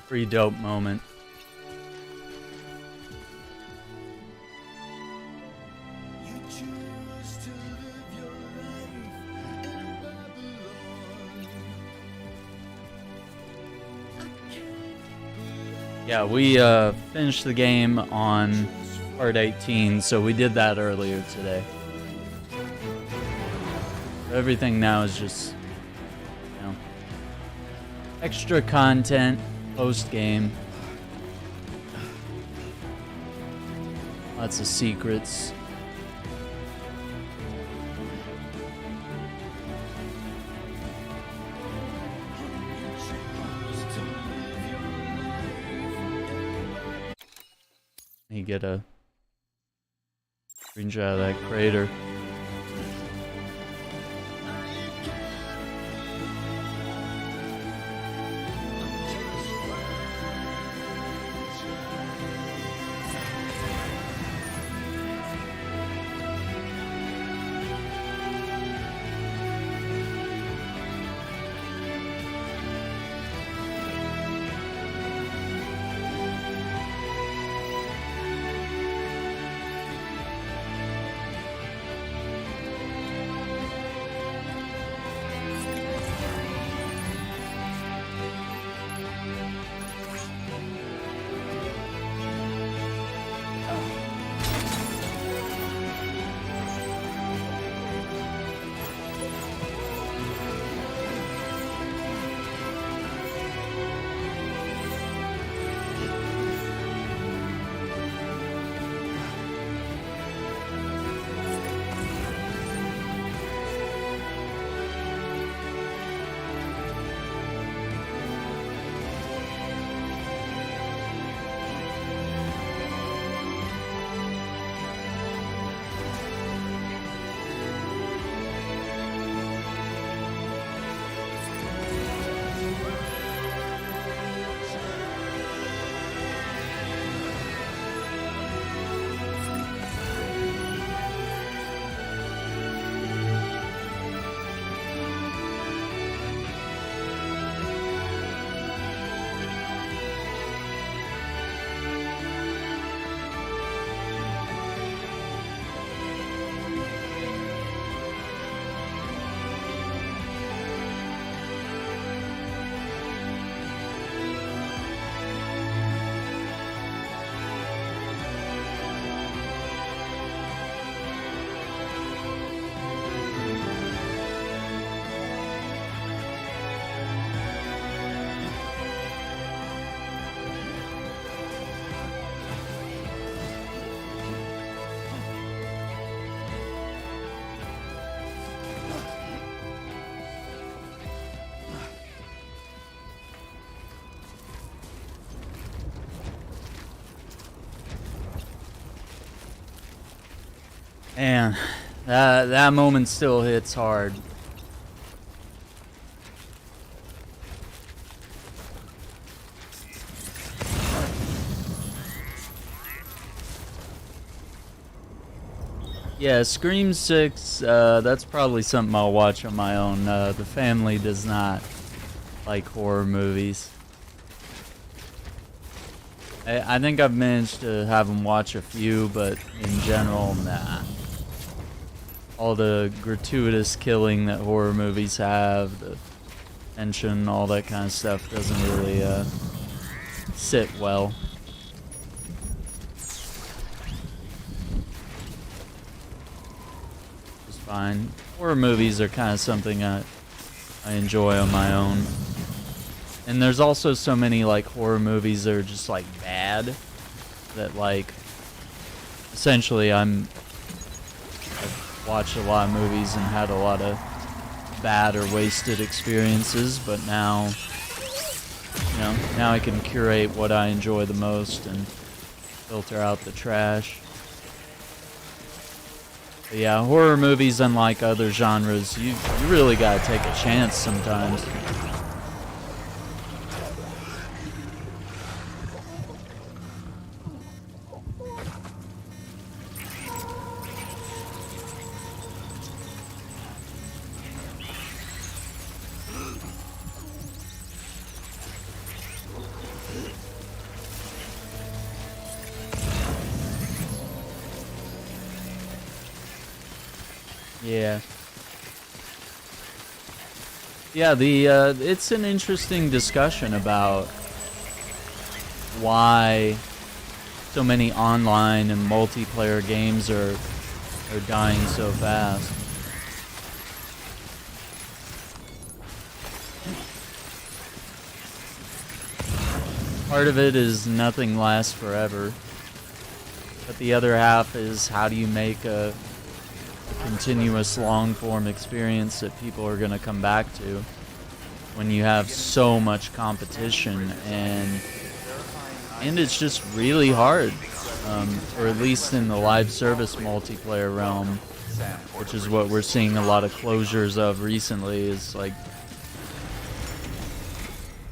Pretty dope moment. Yeah, we finished the game on part 18, so we did that earlier today. Everything now is just, you know, extra content, post-game. Lots of secrets. You get a Screenshot of that crater. Man, that moment still hits hard. Yeah, Scream 6, that's probably something I'll watch on my own. The family does not like horror movies. I think I've managed to have them watch a few, but in general, nah. All the gratuitous killing that horror movies have, the tension, all that kind of stuff doesn't really sit well. It's fine. Horror movies are kind of something I enjoy on my own. And there's also so many like horror movies that are just like bad that like essentially I've watched a lot of movies and had a lot of bad or wasted experiences, but now, you know, now I can curate what I enjoy the most and filter out the trash. But yeah, horror movies, unlike other genres, you really gotta take a chance sometimes. Yeah. Yeah, it's an interesting discussion about why so many online and multiplayer games are dying so fast. Part of it is nothing lasts forever, but the other half is how do you make a continuous long-form experience that people are going to come back to when you have so much competition and it's just really hard. or at least in the live service multiplayer realm, which is what we're seeing a lot of closures of recently, is like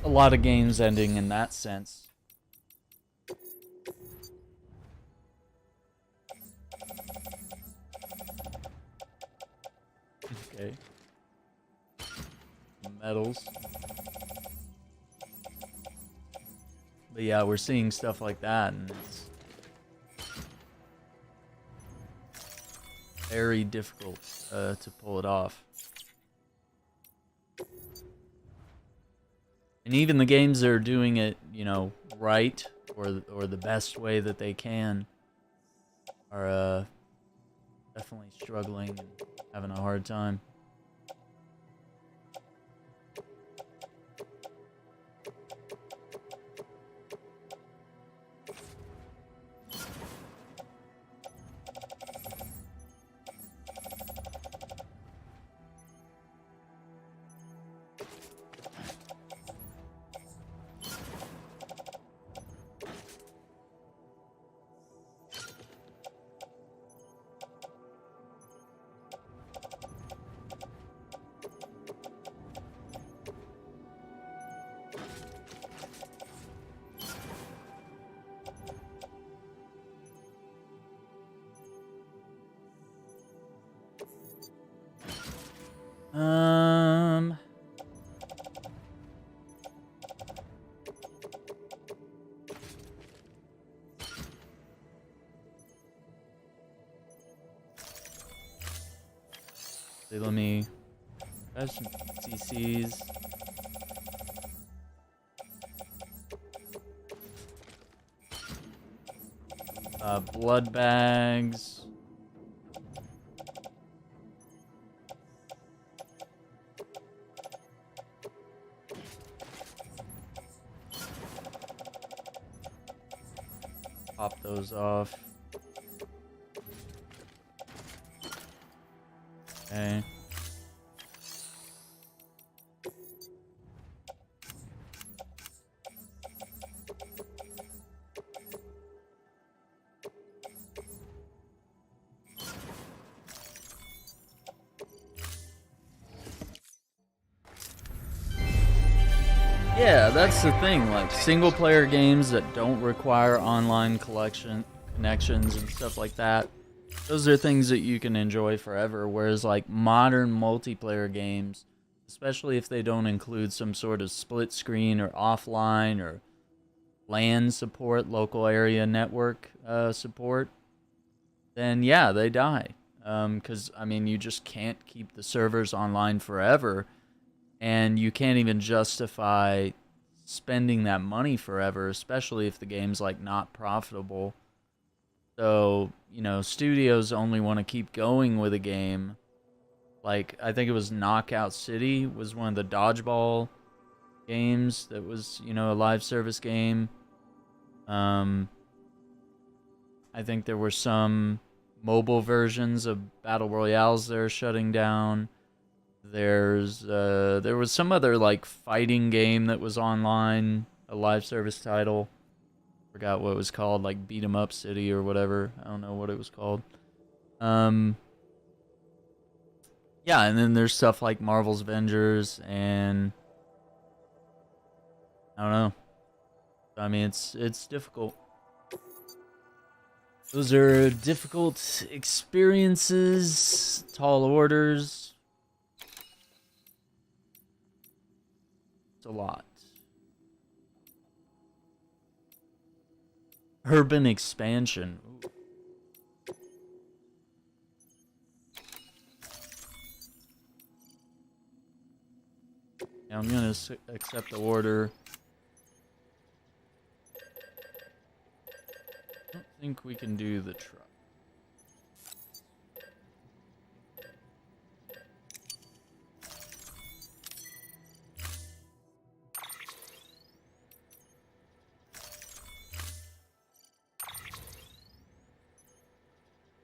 a lot of games ending in that sense. Okay. Metals. But yeah, we're seeing stuff like that, and it's very difficult to pull it off. And even the games that are doing it, you know, right, or the best way that they can, are definitely struggling and having a hard time. Let me have some CCs. Blood bags. Pop those off. Okay. Yeah, that's the thing, like single player games that don't require online connections and stuff like that, those are things that you can enjoy forever, whereas like modern multiplayer games, especially if they don't include some sort of split screen or offline or LAN support, local area network support, then yeah, they die. Because, I mean, you just can't keep the servers online forever, and you can't even justify spending that money forever, especially if the game's like not profitable. So, you know, studios only want to keep going with a game. Like, I think it was Knockout City was one of the dodgeball games that was, you know, a live service game. I think there were some mobile versions of Battle Royales that are shutting down. There was some other like fighting game that was online, a live service title. Forgot what it was called, like Beat 'em Up City or whatever. I don't know what it was called. Yeah, and then there's stuff like Marvel's Avengers, and I don't know. I mean, it's difficult. Those are difficult experiences, tall orders. It's a lot. Urban expansion. Ooh. Yeah, I'm gonna accept the order. I don't think we can do the truck.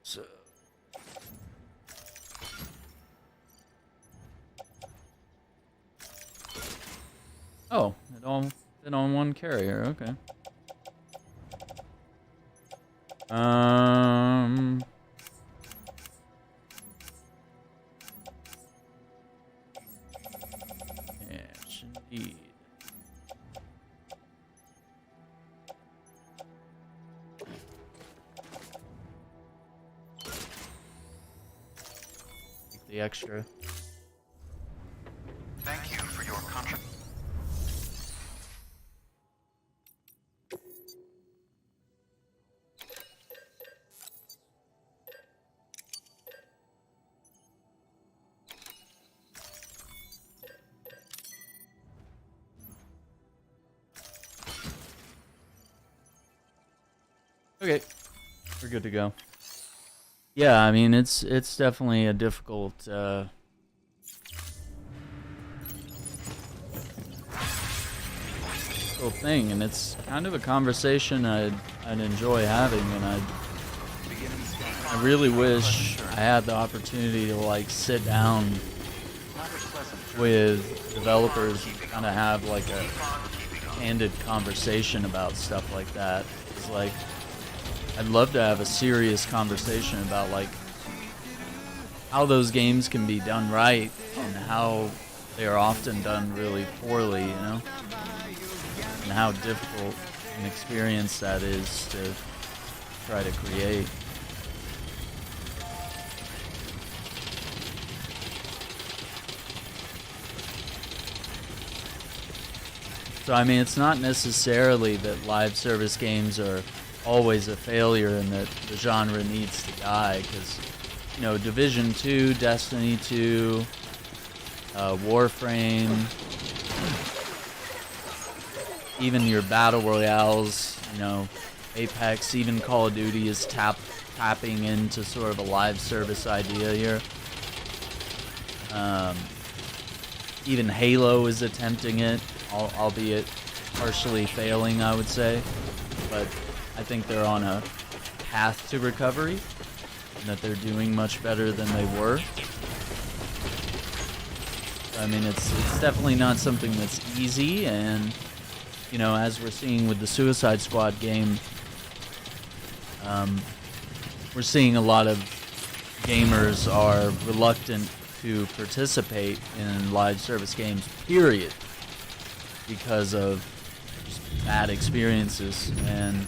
So. Oh, it all fit on one carrier, okay. Yes, indeed. Take the extra. Thank you for your contribution. Okay, we're good to go. Yeah, I mean it's definitely a difficult thing, and it's kind of a conversation I'd enjoy having, and I really wish I had the opportunity to like sit down with developers and kind of have like a candid conversation about stuff like that. It's like I'd love to have a serious conversation about like how those games can be done right and how they are often done really poorly, you know, and how difficult an experience that is to try to create. So I mean, it's not necessarily that live service games are always a failure and that the genre needs to die, because, you know, Division 2, Destiny 2, Warframe, even your battle royales, you know, Apex, even Call of Duty is tapping into sort of a live service idea here. Even Halo is attempting it, albeit partially failing, I would say. But I think they're on a path to recovery, and that they're doing much better than they were. I mean, it's definitely not something that's easy, and, you know, as we're seeing with the Suicide Squad game, we're seeing a lot of gamers are reluctant to participate in live service games, period, because of just bad experiences and,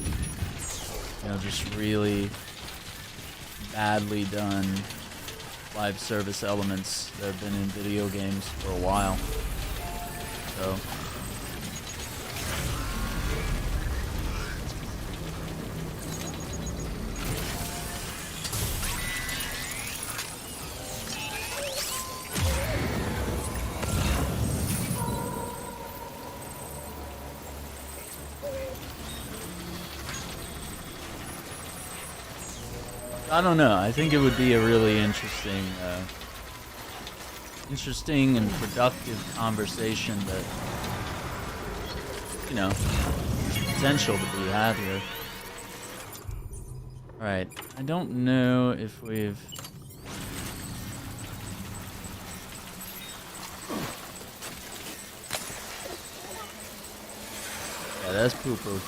you know, just really badly done live service elements that have been in video games for a while. So I don't know. I think it would be a really interesting and productive conversation that, you know, there's potential to be had here. Alright, I don't know if we've... Yeah, that's poo-poo.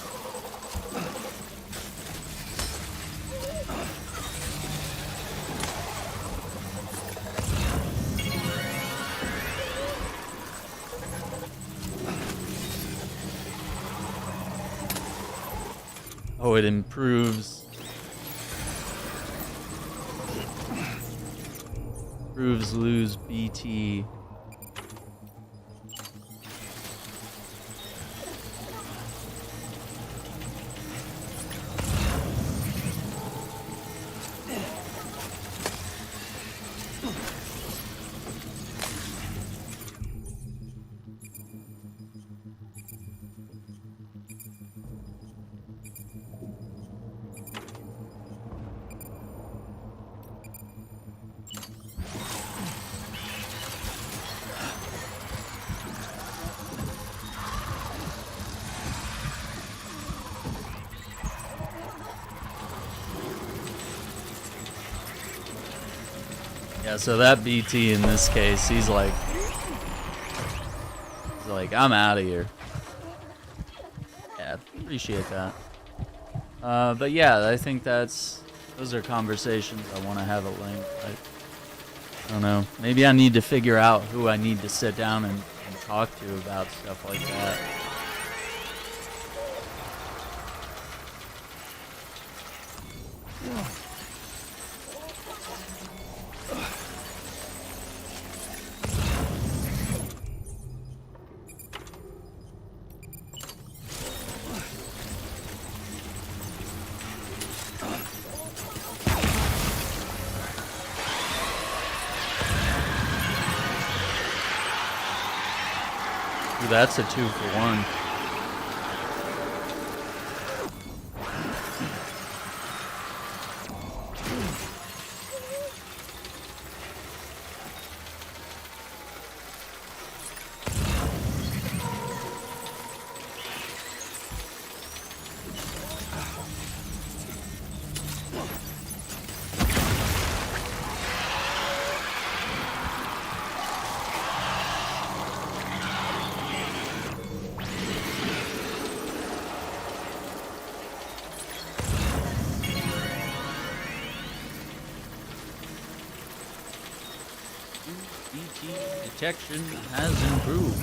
Oh, it improves lose BT. Yeah, so that BT in this case, he's like, I'm out of here. Yeah, appreciate that. But yeah, I think those are conversations I want to have at length. I don't know. Maybe I need to figure out who I need to sit down and talk to about stuff like that. Ooh, that's a 2-for-1. Detection has improved.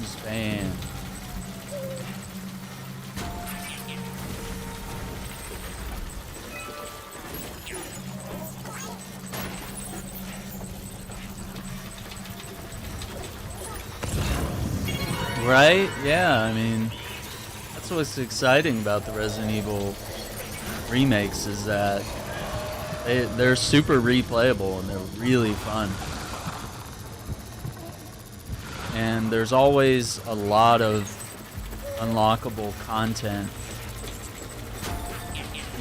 Span. Right? Yeah, I mean, that's what's exciting about the Resident Evil remakes is that they're super replayable and they're really fun. And there's always a lot of unlockable content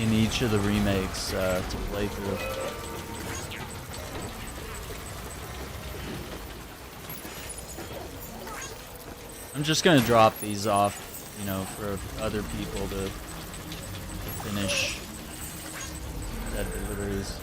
in each of the remakes to play through. I'm just gonna drop these off, you know, for other people to finish dead deliveries.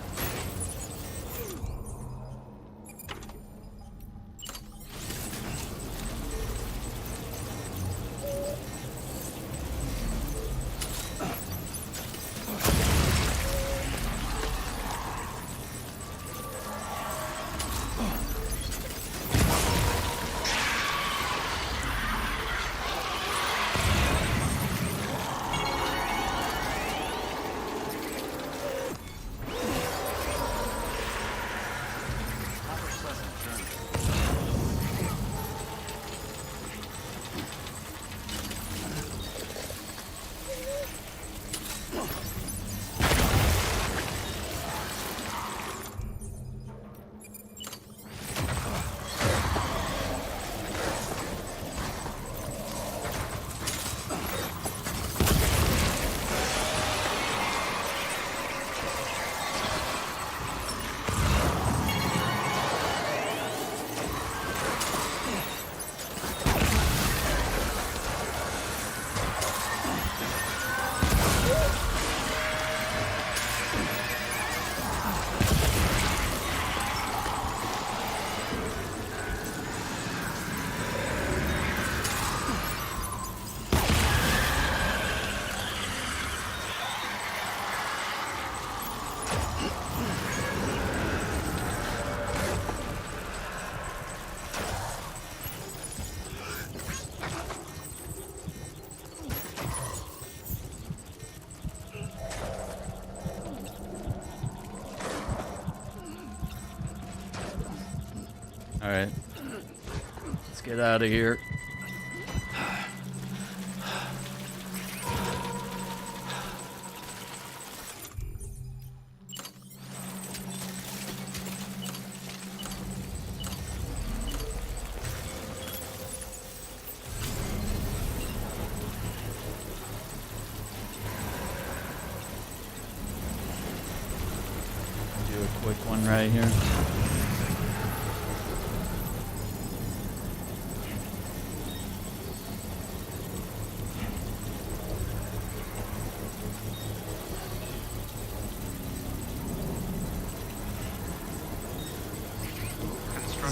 Alright. Let's get out of here. Do a quick one right here.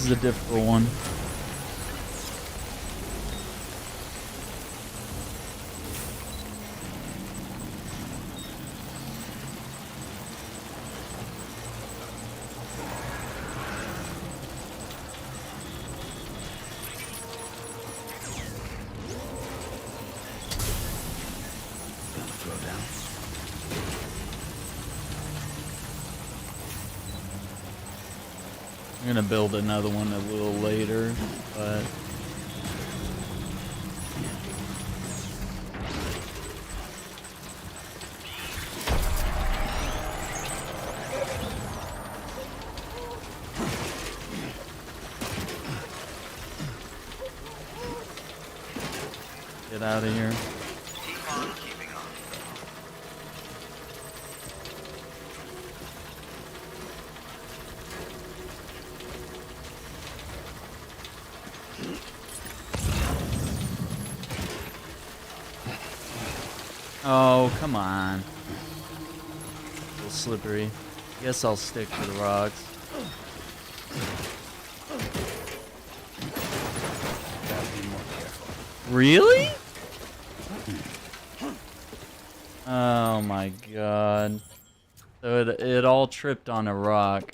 is a difficult one. I'm gonna build another one a little later, but get out of here. Keep on keeping on. Oh, come on. A little slippery. Guess I'll stick to the rocks. Gotta be more careful. Really? Oh my god. So it all tripped on a rock.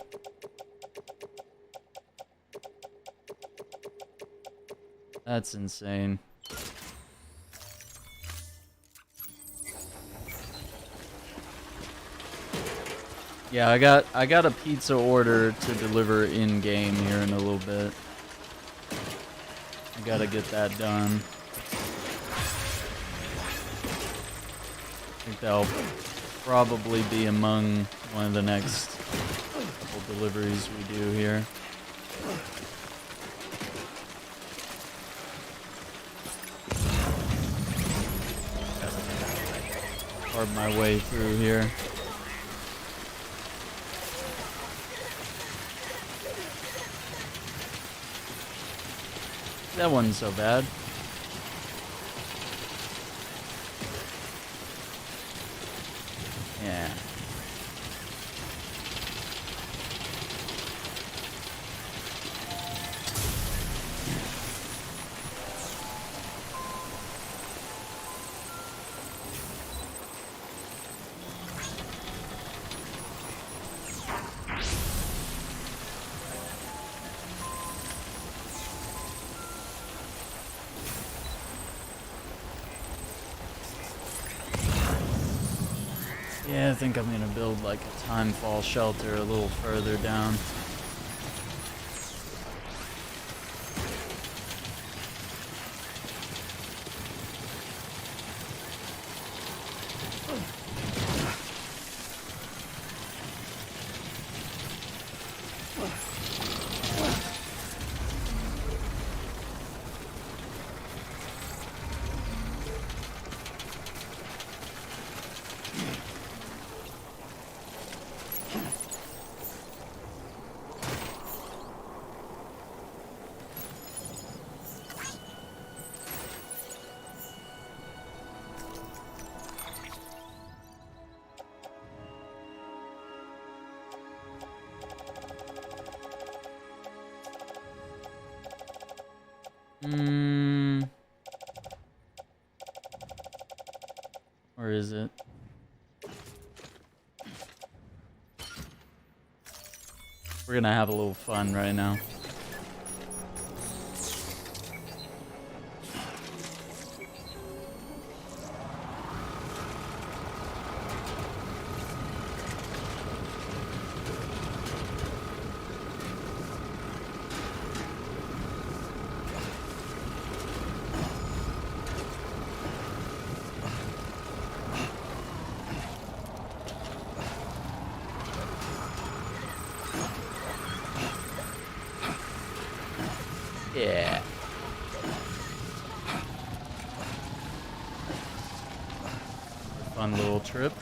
That's insane. Yeah, I got a pizza order to deliver in game here in a little bit. I gotta get that done. I think that'll probably be among one of the next couple deliveries we do here. Carve my way through here. That wasn't so bad. Yeah. Yeah, I think I'm gonna build like a timefall shelter a little further down. Or is it? We're gonna have a little fun right now. Yeah. Fun little trip.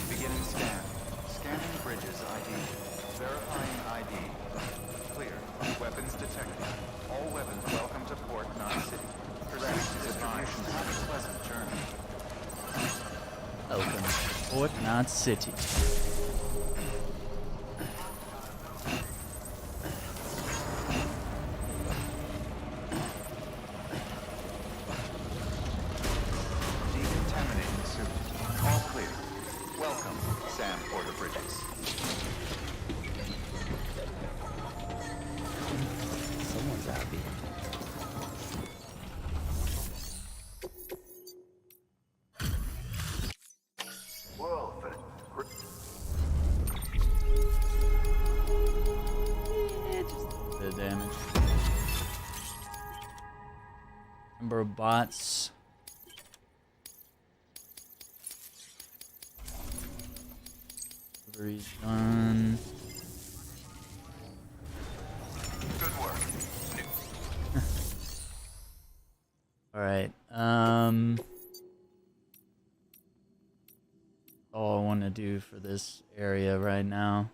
Beginning scan. Scanning bridge Fortnite City. Decontaminating suit. All clear. Welcome, Sam Porter-Bridges. Someone's happy. Well, The damage. Number of bots. Deliveries done. good work. Alright, all I want to do for this area right now.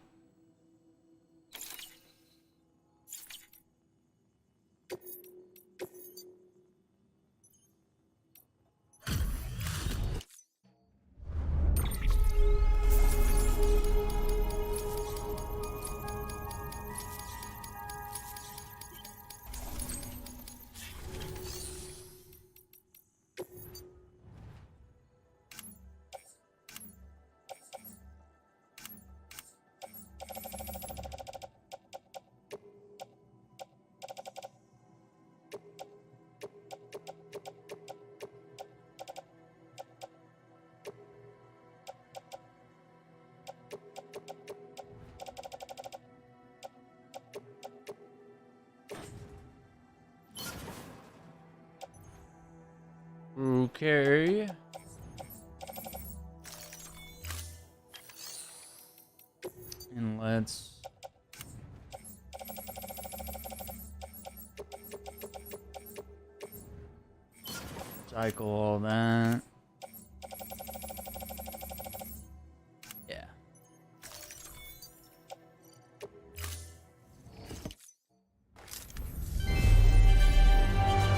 Okay. And let's cycle all that. Yeah.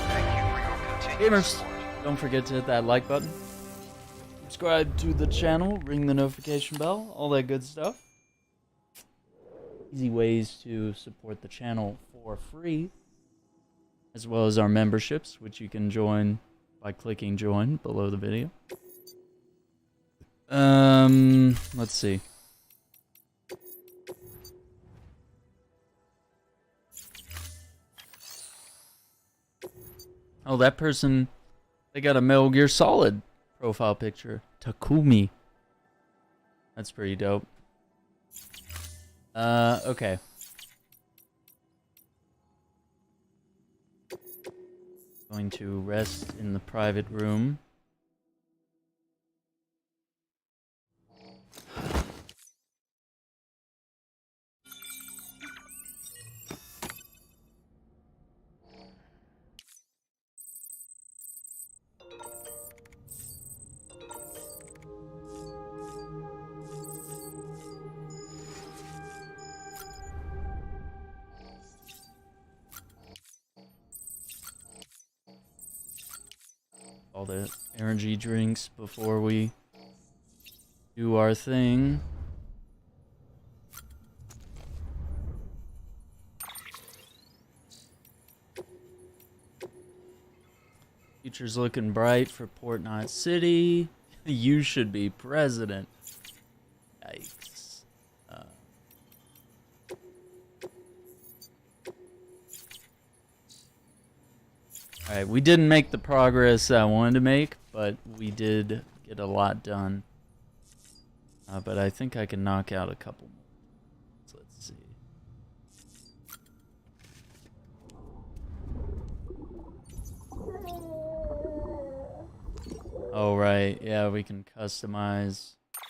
Thank you for your continued Gamers, support. don't forget to hit that like button. Subscribe to the channel, ring the notification bell, all that good stuff. Easy ways to support the channel for free, as well as our memberships, which you can join by clicking join below the video. Let's see. Oh, that person, they got a Metal Gear Solid profile picture. Takumi. That's pretty dope. Okay. Going to rest in the private room. All the energy drinks before we do our thing. Future's looking bright for Fortnite City. You should be president. Yikes. Alright, we didn't make the progress I wanted to make, but we did get a lot done. But I think I can knock out a couple more. So let's see. Oh, right. Yeah, we can customize. I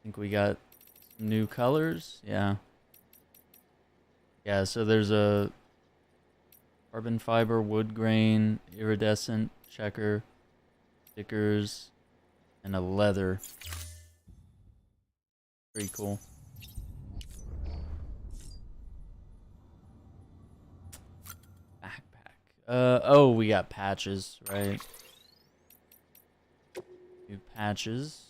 think we got some new colors. Yeah. Yeah, so there's a carbon fiber, wood grain, iridescent, checker, stickers, and a leather. Pretty cool. Backpack. Oh, we got patches, right? New patches.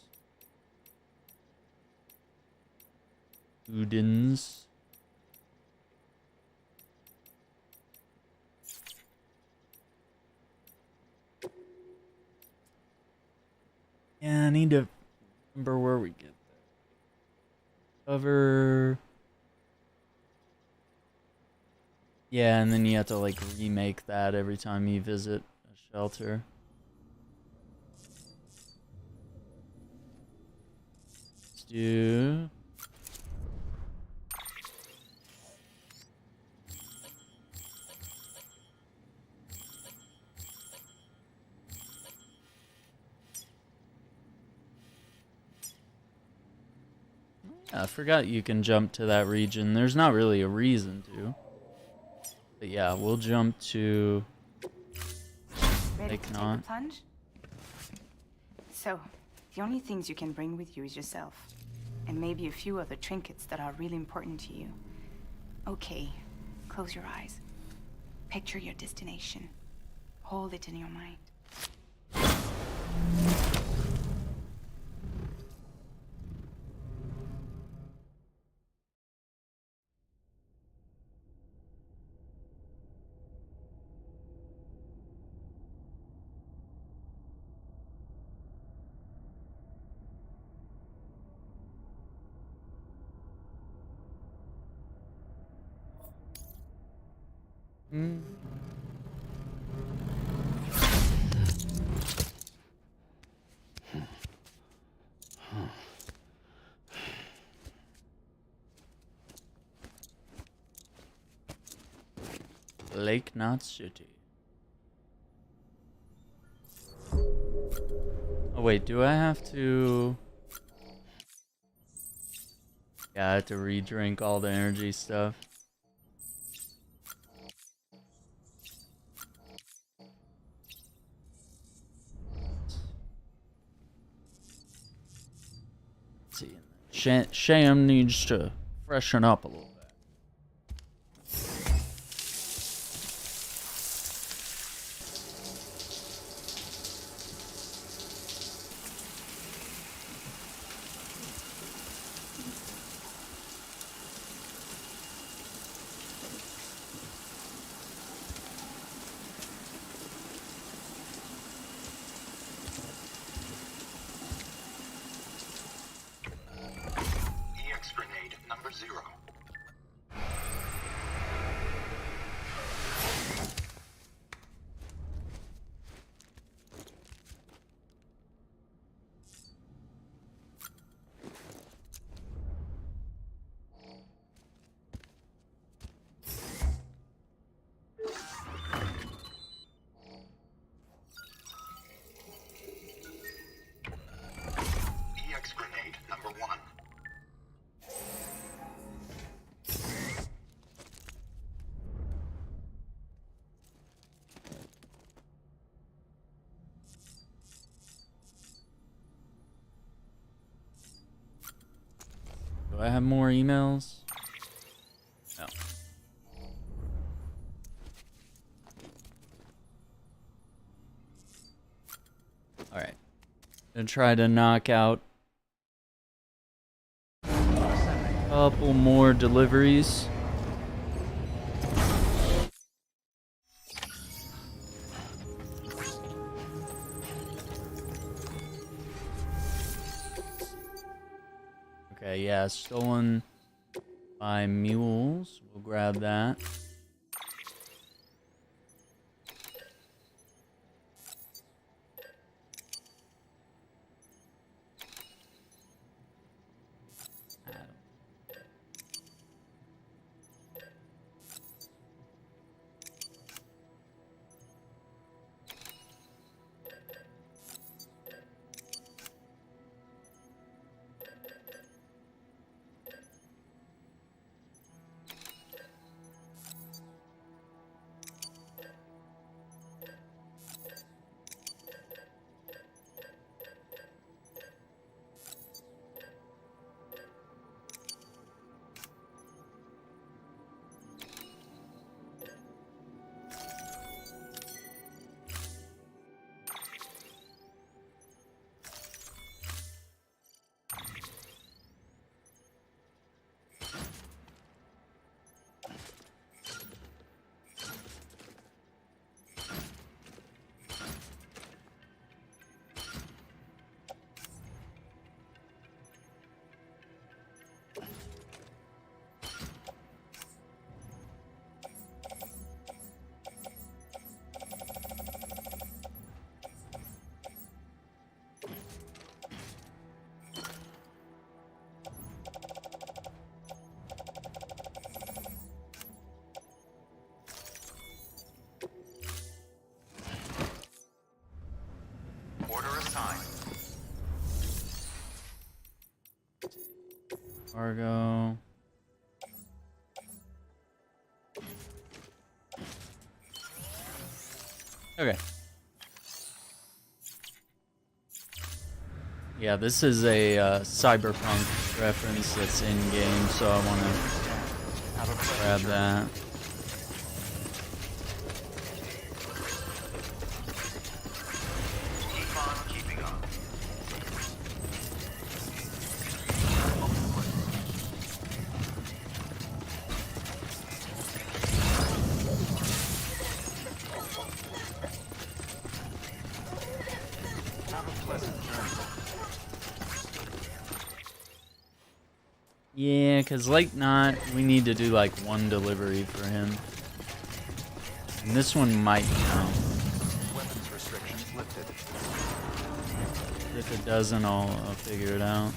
Udins. Yeah, I need to remember where we get that. Cover. Yeah, and then you have to like remake that every time you visit a shelter. Let's do. I forgot you can jump to that region. There's not really a reason to. But yeah, we'll jump to Ready to take the Not. plunge? So, the only things you can bring with you is yourself. And maybe a few other trinkets that are really important to you. Okay, close your eyes. Picture your destination. Hold it in your mind. Lake Knot City. Oh wait, do I have to? Yeah, I have to re-drink all the energy stuff. Let's see. Sham needs to freshen up a little bit. EX grenade number 0. EX grenade number 1. Do I have more emails? No. Alright. Gonna try to knock out a couple more deliveries. Okay, yeah, stolen by mules. We'll grab that. Cargo. Okay. Yeah, this is a cyberpunk reference that's in game, so I want to grab that. Yeah, because like not, we need to do like one delivery for him. And this one might count. Weapons restrictions lifted. If it doesn't, I'll figure it out.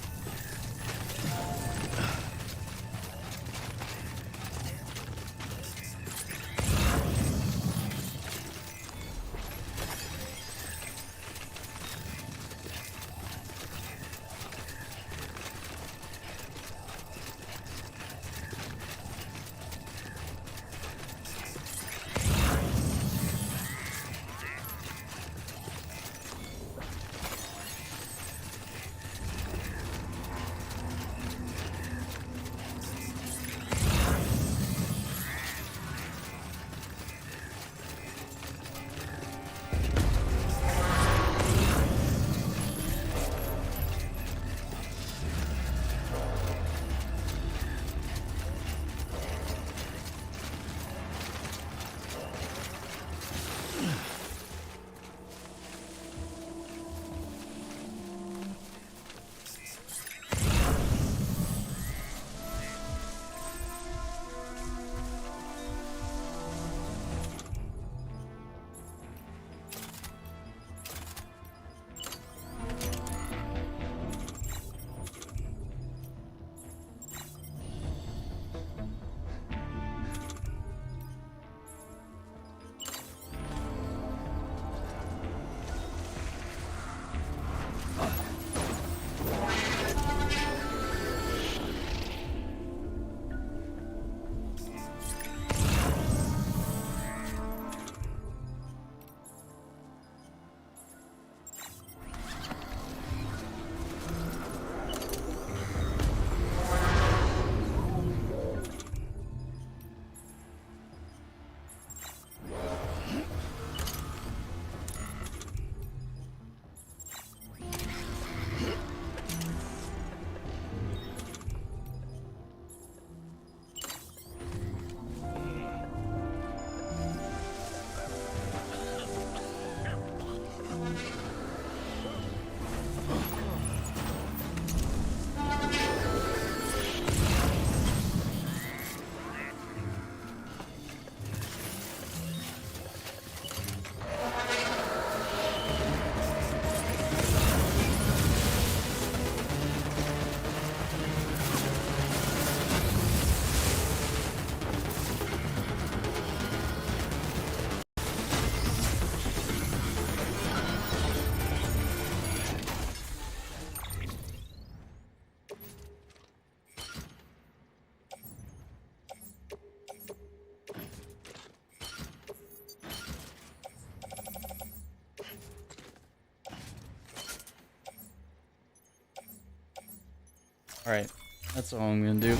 Alright, that's all I'm gonna do.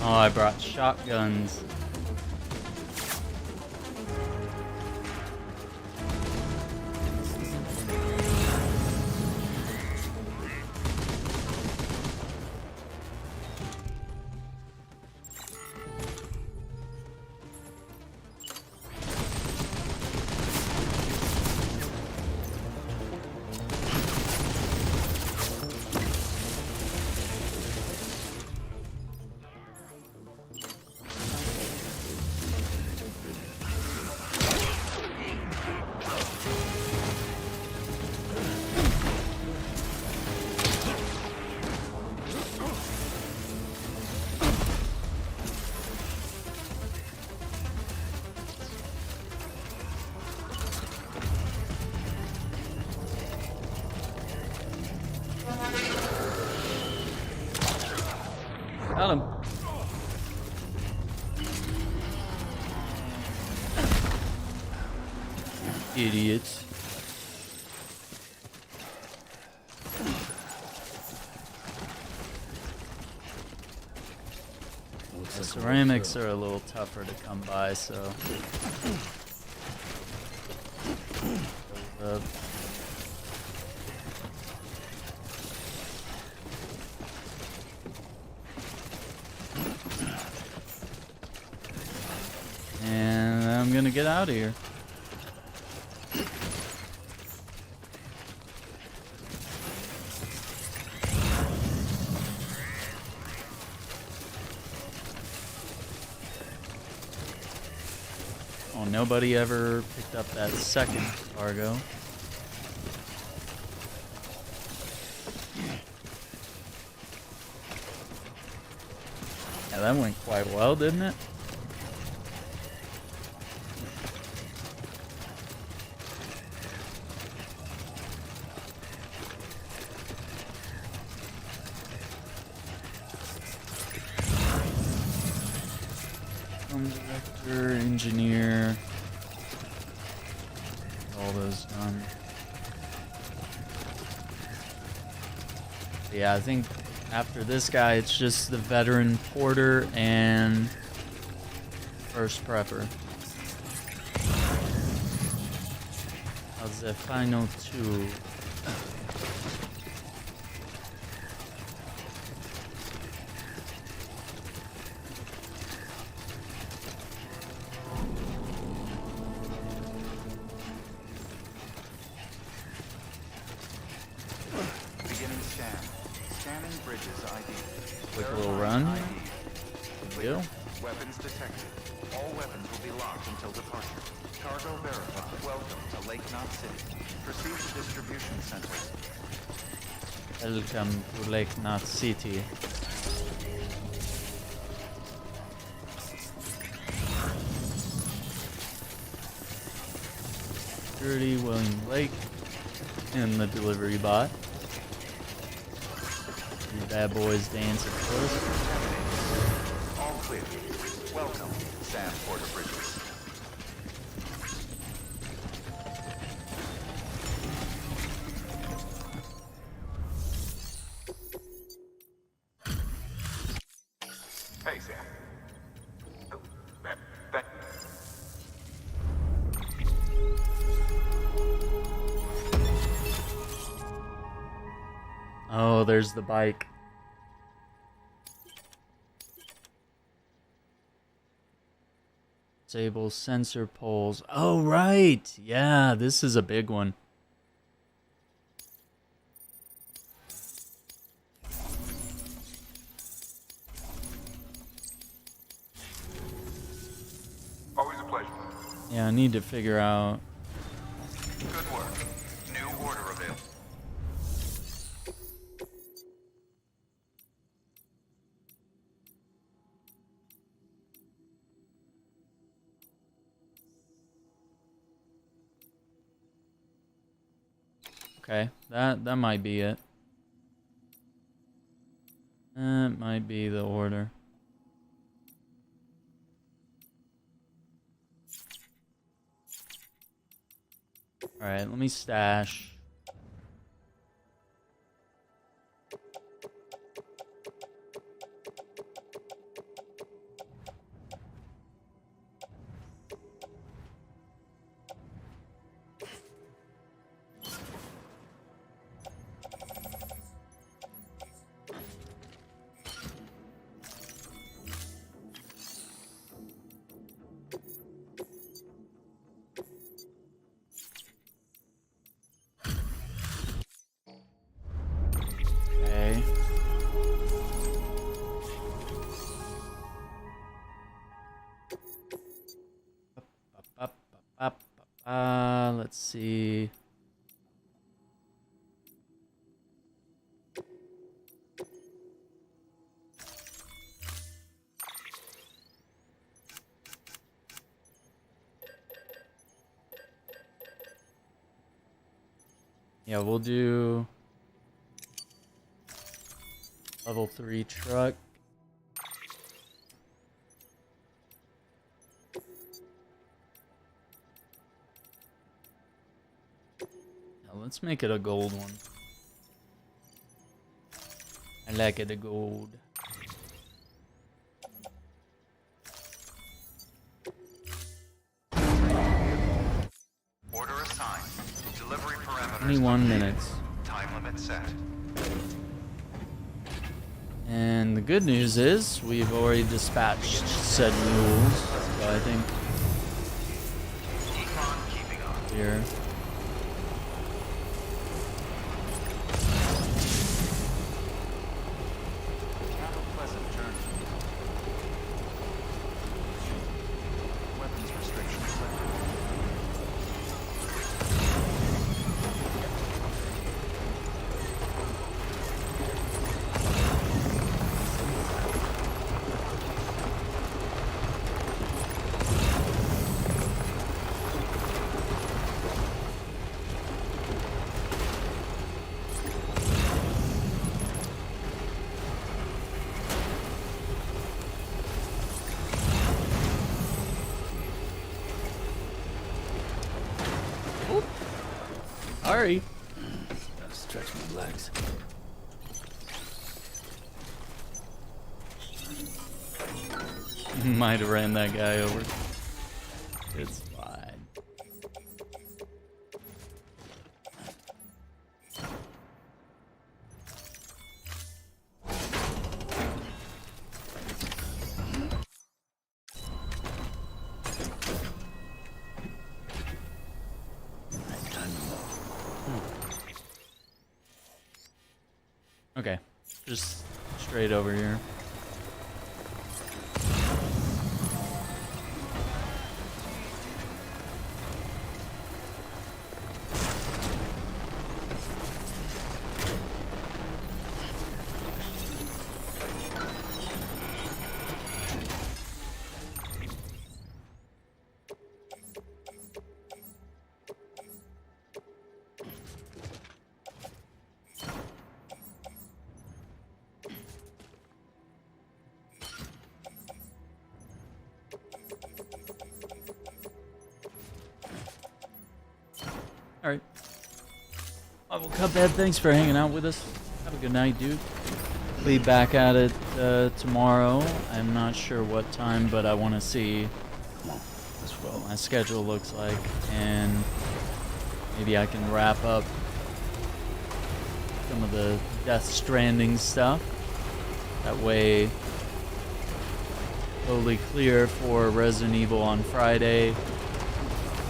Oh, I brought shotguns. Got him. Idiots. The ceramics are a little tougher to come by, so. And I'm gonna get out of here. Oh, nobody ever picked up that second cargo. Yeah, that went quite well, didn't it? Director, engineer, all those done. Yeah, I think after this guy, it's just the veteran porter and first prepper. That's the final two. Quick little run. Go. Weapons detected. All weapons will be locked until departure. Cargo verified. Welcome to Lake Knot City. Proceed to distribution centers. Welcome to Lake Knot City. Security, William Lake, and the delivery bot. These bad boys dancing close. All clear. Welcome, Sam Porter Bridges. Hey, Sam. Oh, thank you. Oh, there's the bike. Disable sensor poles. Oh, right. Yeah, this is a big one. Always a pleasure. Yeah, I need to figure out. Good work. New order available. Okay, that might be it. That might be the order. Alright, let me stash. Okay. Let's see. Yeah, we'll do level 3 truck. let's make it a gold one. I like it a gold. Order assigned. Delivery parameters. 21 minutes. Time limit set. And the good news is we've already dispatched said mules, so I think Keep on keeping on. here. Have a pleasant journey. Weapons restrictions lifted. Sorry. Gotta stretch my legs. Might have ran that guy over. It's fine. Okay, just straight over here. Alright. Well, Cuphead, thanks for hanging out with us. Have a good night, dude. Be back at it tomorrow. I'm not sure what time, but I want to see what my schedule looks like. And maybe I can wrap up some of the Death Stranding stuff. That way, totally clear for Resident Evil on Friday.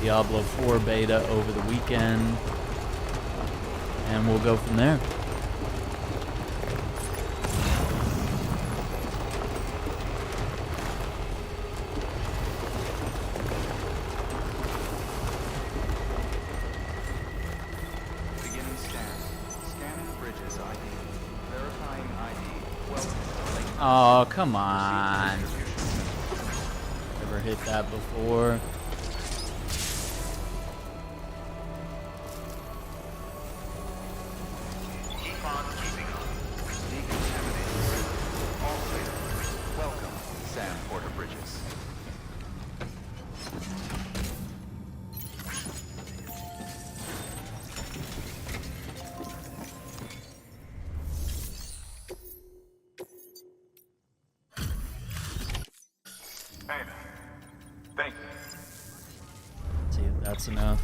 Diablo 4 beta over the weekend, and we'll go from there. Beginning scan. Scanning bridges ID. Verifying ID. Welcome to Lake. Oh, come on. Distribution center. Never hit that before. Keep on keeping on. Decontaminating. All clear. Welcome, Sam Porter Bridges. Hey, thank you. See if that's enough.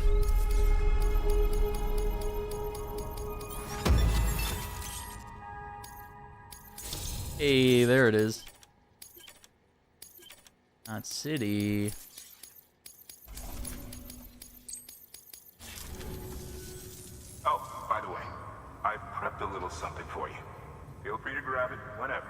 Hey, there it is. Not city. Oh, by the way, I prepped a little something for you. Feel free to grab it whenever.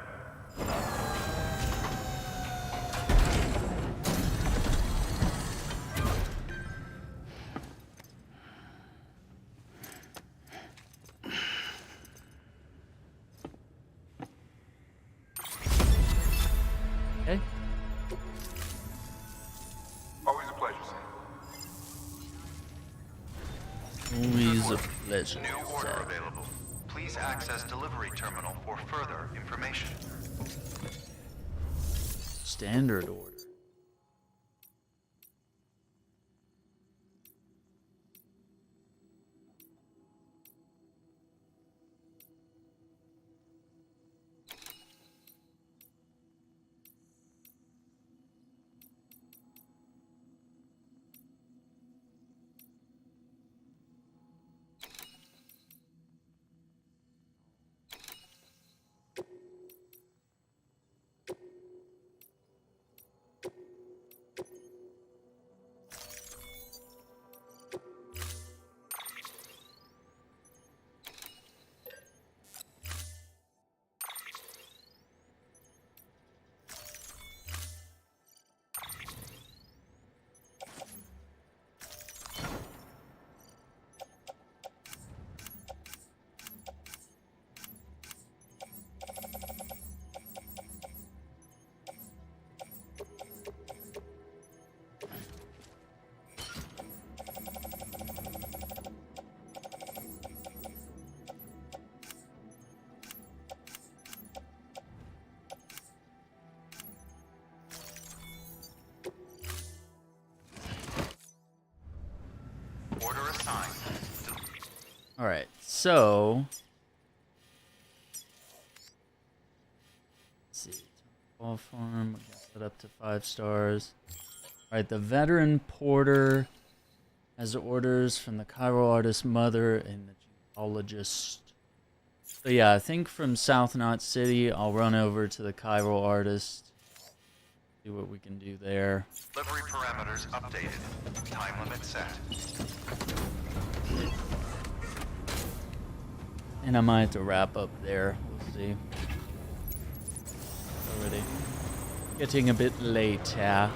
Okay. Always a pleasure, Sam. Always a pleasure. New order available. Please access delivery terminal for further information. Standard order. Tracker assigned. Alright, so... Let's see. Ball farm, we got that up to 5 stars. Alright, the veteran porter has orders from the Cairo artist mother and the geologist. So yeah, I think from South Knot City, I'll run over to the Cairo artist. See what we can do there. Delivery parameters updated. Time limit set. And I might have to wrap up there. We'll see. Already getting a bit late, yeah.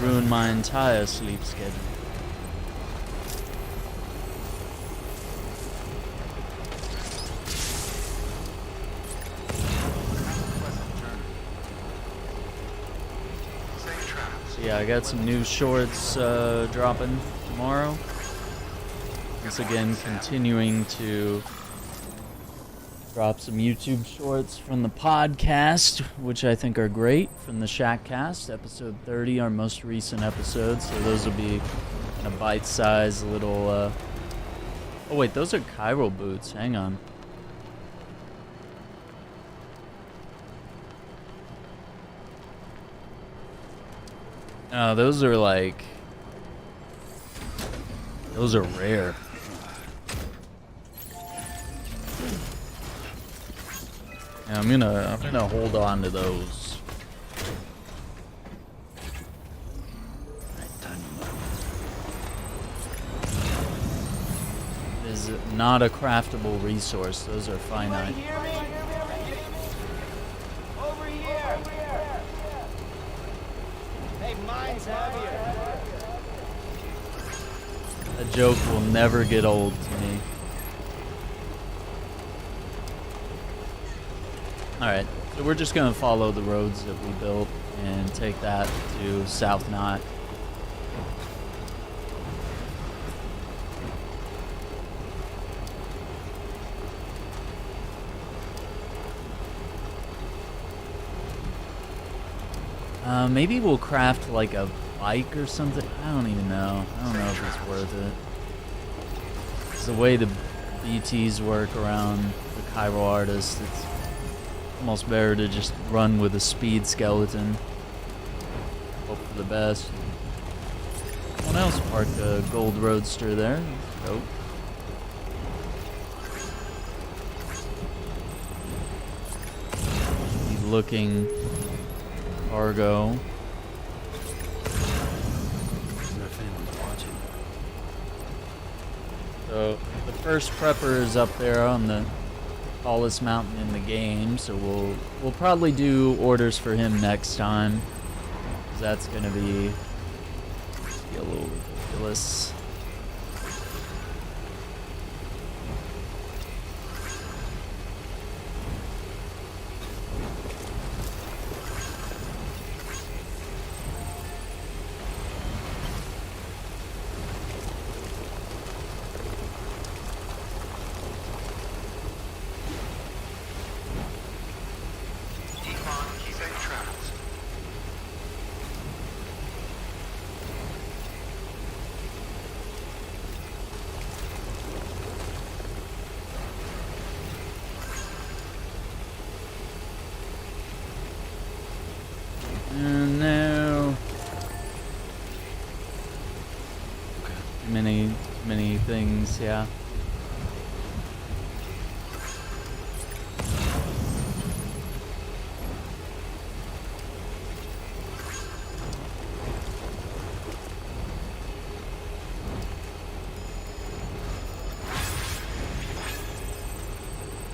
Ruin my entire sleep schedule. So yeah, I got some new shorts dropping tomorrow. Once again, continuing to drop some YouTube shorts from the podcast, which I think are great, from the Shackcast, episode 30, our most recent episode. So those will be kind of bite-sized little... Oh wait, those are Cairo boots. Hang on. No, those are like... Those are rare. Yeah, I'm gonna hold on to those. It is not a craftable resource. Those are finite. Over here! Hey, mine's heavier. That joke will never get old to me. Alright, so we're just gonna follow the roads that we built and take that to South Knot. Maybe we'll craft like a bike or something. I don't even know. I don't know if it's worth it. It's the way the BTs work around the Cairo artist. It's almost better to just run with a speed skeleton. Hope for the best. Someone else parked a gold roadster there. Dope. Be looking cargo. So the first prepper is up there on the tallest mountain in the game, so we'll probably do orders for him next time, 'cause that's gonna be a little ridiculous. No. Many things, yeah.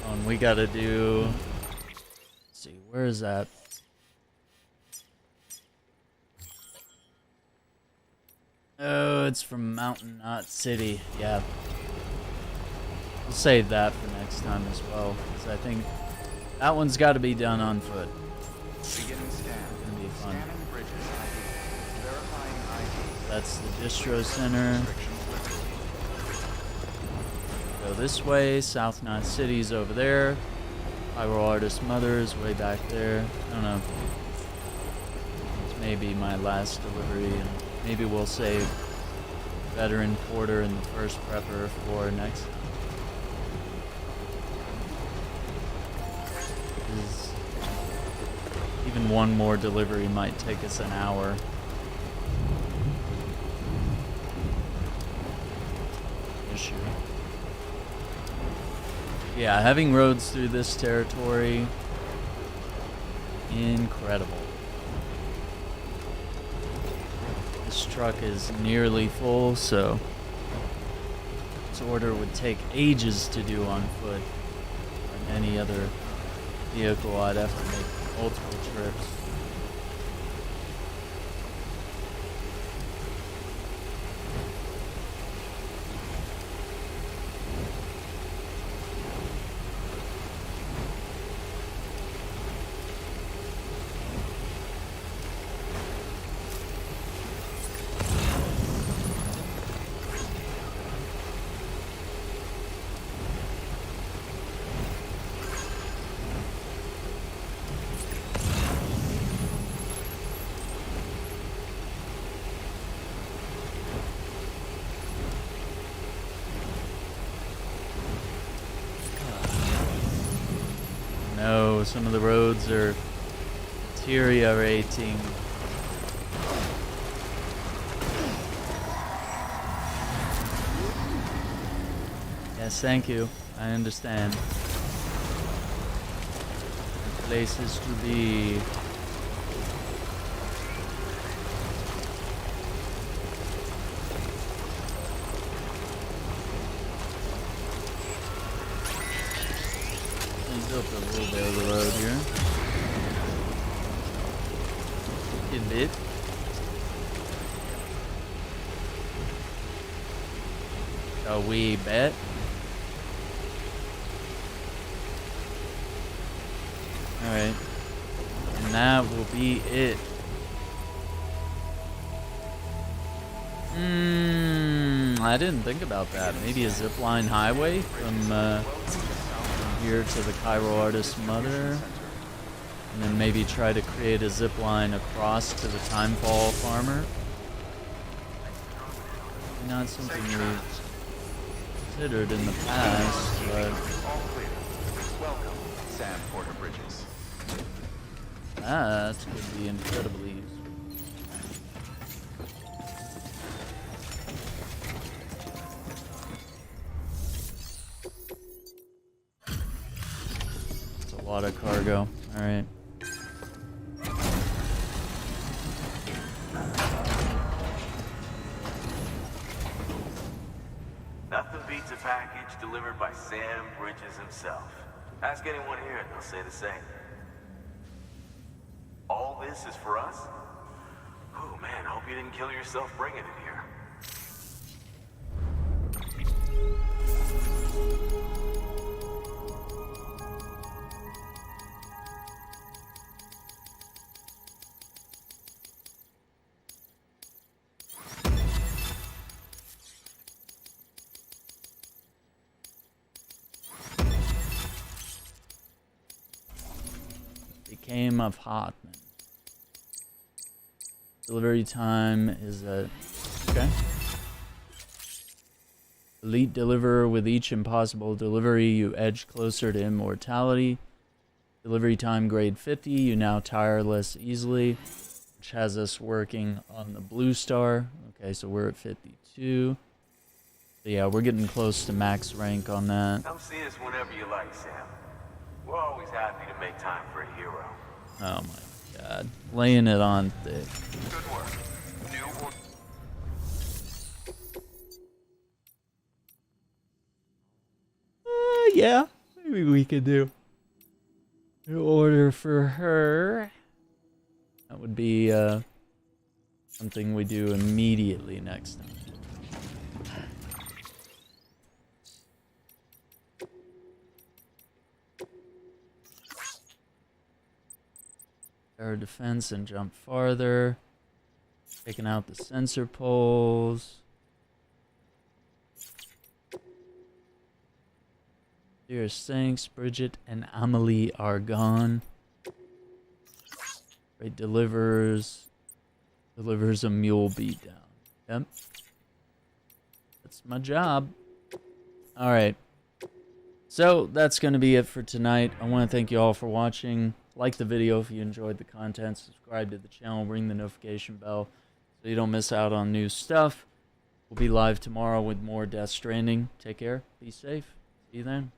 And we gotta do. Let's see, where is that? Oh, it's from Mountain Knot City. Yeah. We'll save that for next time as well, because I think that one's got to be done on foot. Beginning scan. It's gonna be fun. Scanning bridges ID. Verifying ID. That's the distro center. Restrictions lifted. Go this way. South Knot City's over there. Cairo Artist Mother's way back there. I don't know. It's maybe my last delivery. Maybe we'll save veteran porter and the first prepper for next. Because even one more delivery might take us an hour. Issue. Yeah, having roads through this territory, incredible. This truck is nearly full, so this order would take ages to do on foot. On any other vehicle, I'd have to make multiple trips. No, some of the roads are deteriorating. Yes, thank you. I understand. Places to be. Up a little bit of the road here. A bit. A wee bit. Alright. And that will be it. I didn't think about that. Maybe a zipline highway from here to the Chiral Artist's Mother, and then maybe try to create a zip line across to the Timefall Farmer. Not something we've considered in the past, but Welcome, Sam Porter Bridges. that could be incredibly useful. A lot of cargo. All right. Nothing beats a package delivered by Sam Bridges himself. Ask anyone here and they'll say the same. All this is for us? Oh man, hope you didn't kill yourself bringing it here. Became of Hotman. Delivery time is at... Okay. Elite deliverer. With each impossible delivery, you edge closer to immortality. Delivery time grade 50. You now tire less easily, which has us working on the blue star. Okay, so we're at 52. So yeah, we're getting close to max rank on that. Come see us whenever you like, Sam. We're always happy to make time for a hero. Oh my god. Laying it on thick. Good work. New Yeah, maybe we could do an order for her. That would be something we do immediately next time. Our defense and jump farther. Taking out the sensor poles. Dear Sinks, Bridget and Amelie are gone. Great delivers. Delivers a mule beatdown. Yep. That's my job. Alright. So, that's going to be it for tonight. I want to thank you all for watching. Like the video if you enjoyed the content. Subscribe to the channel. Ring the notification bell so you don't miss out on new stuff. We'll be live tomorrow with more Death Stranding. Take care. Be safe. See you then.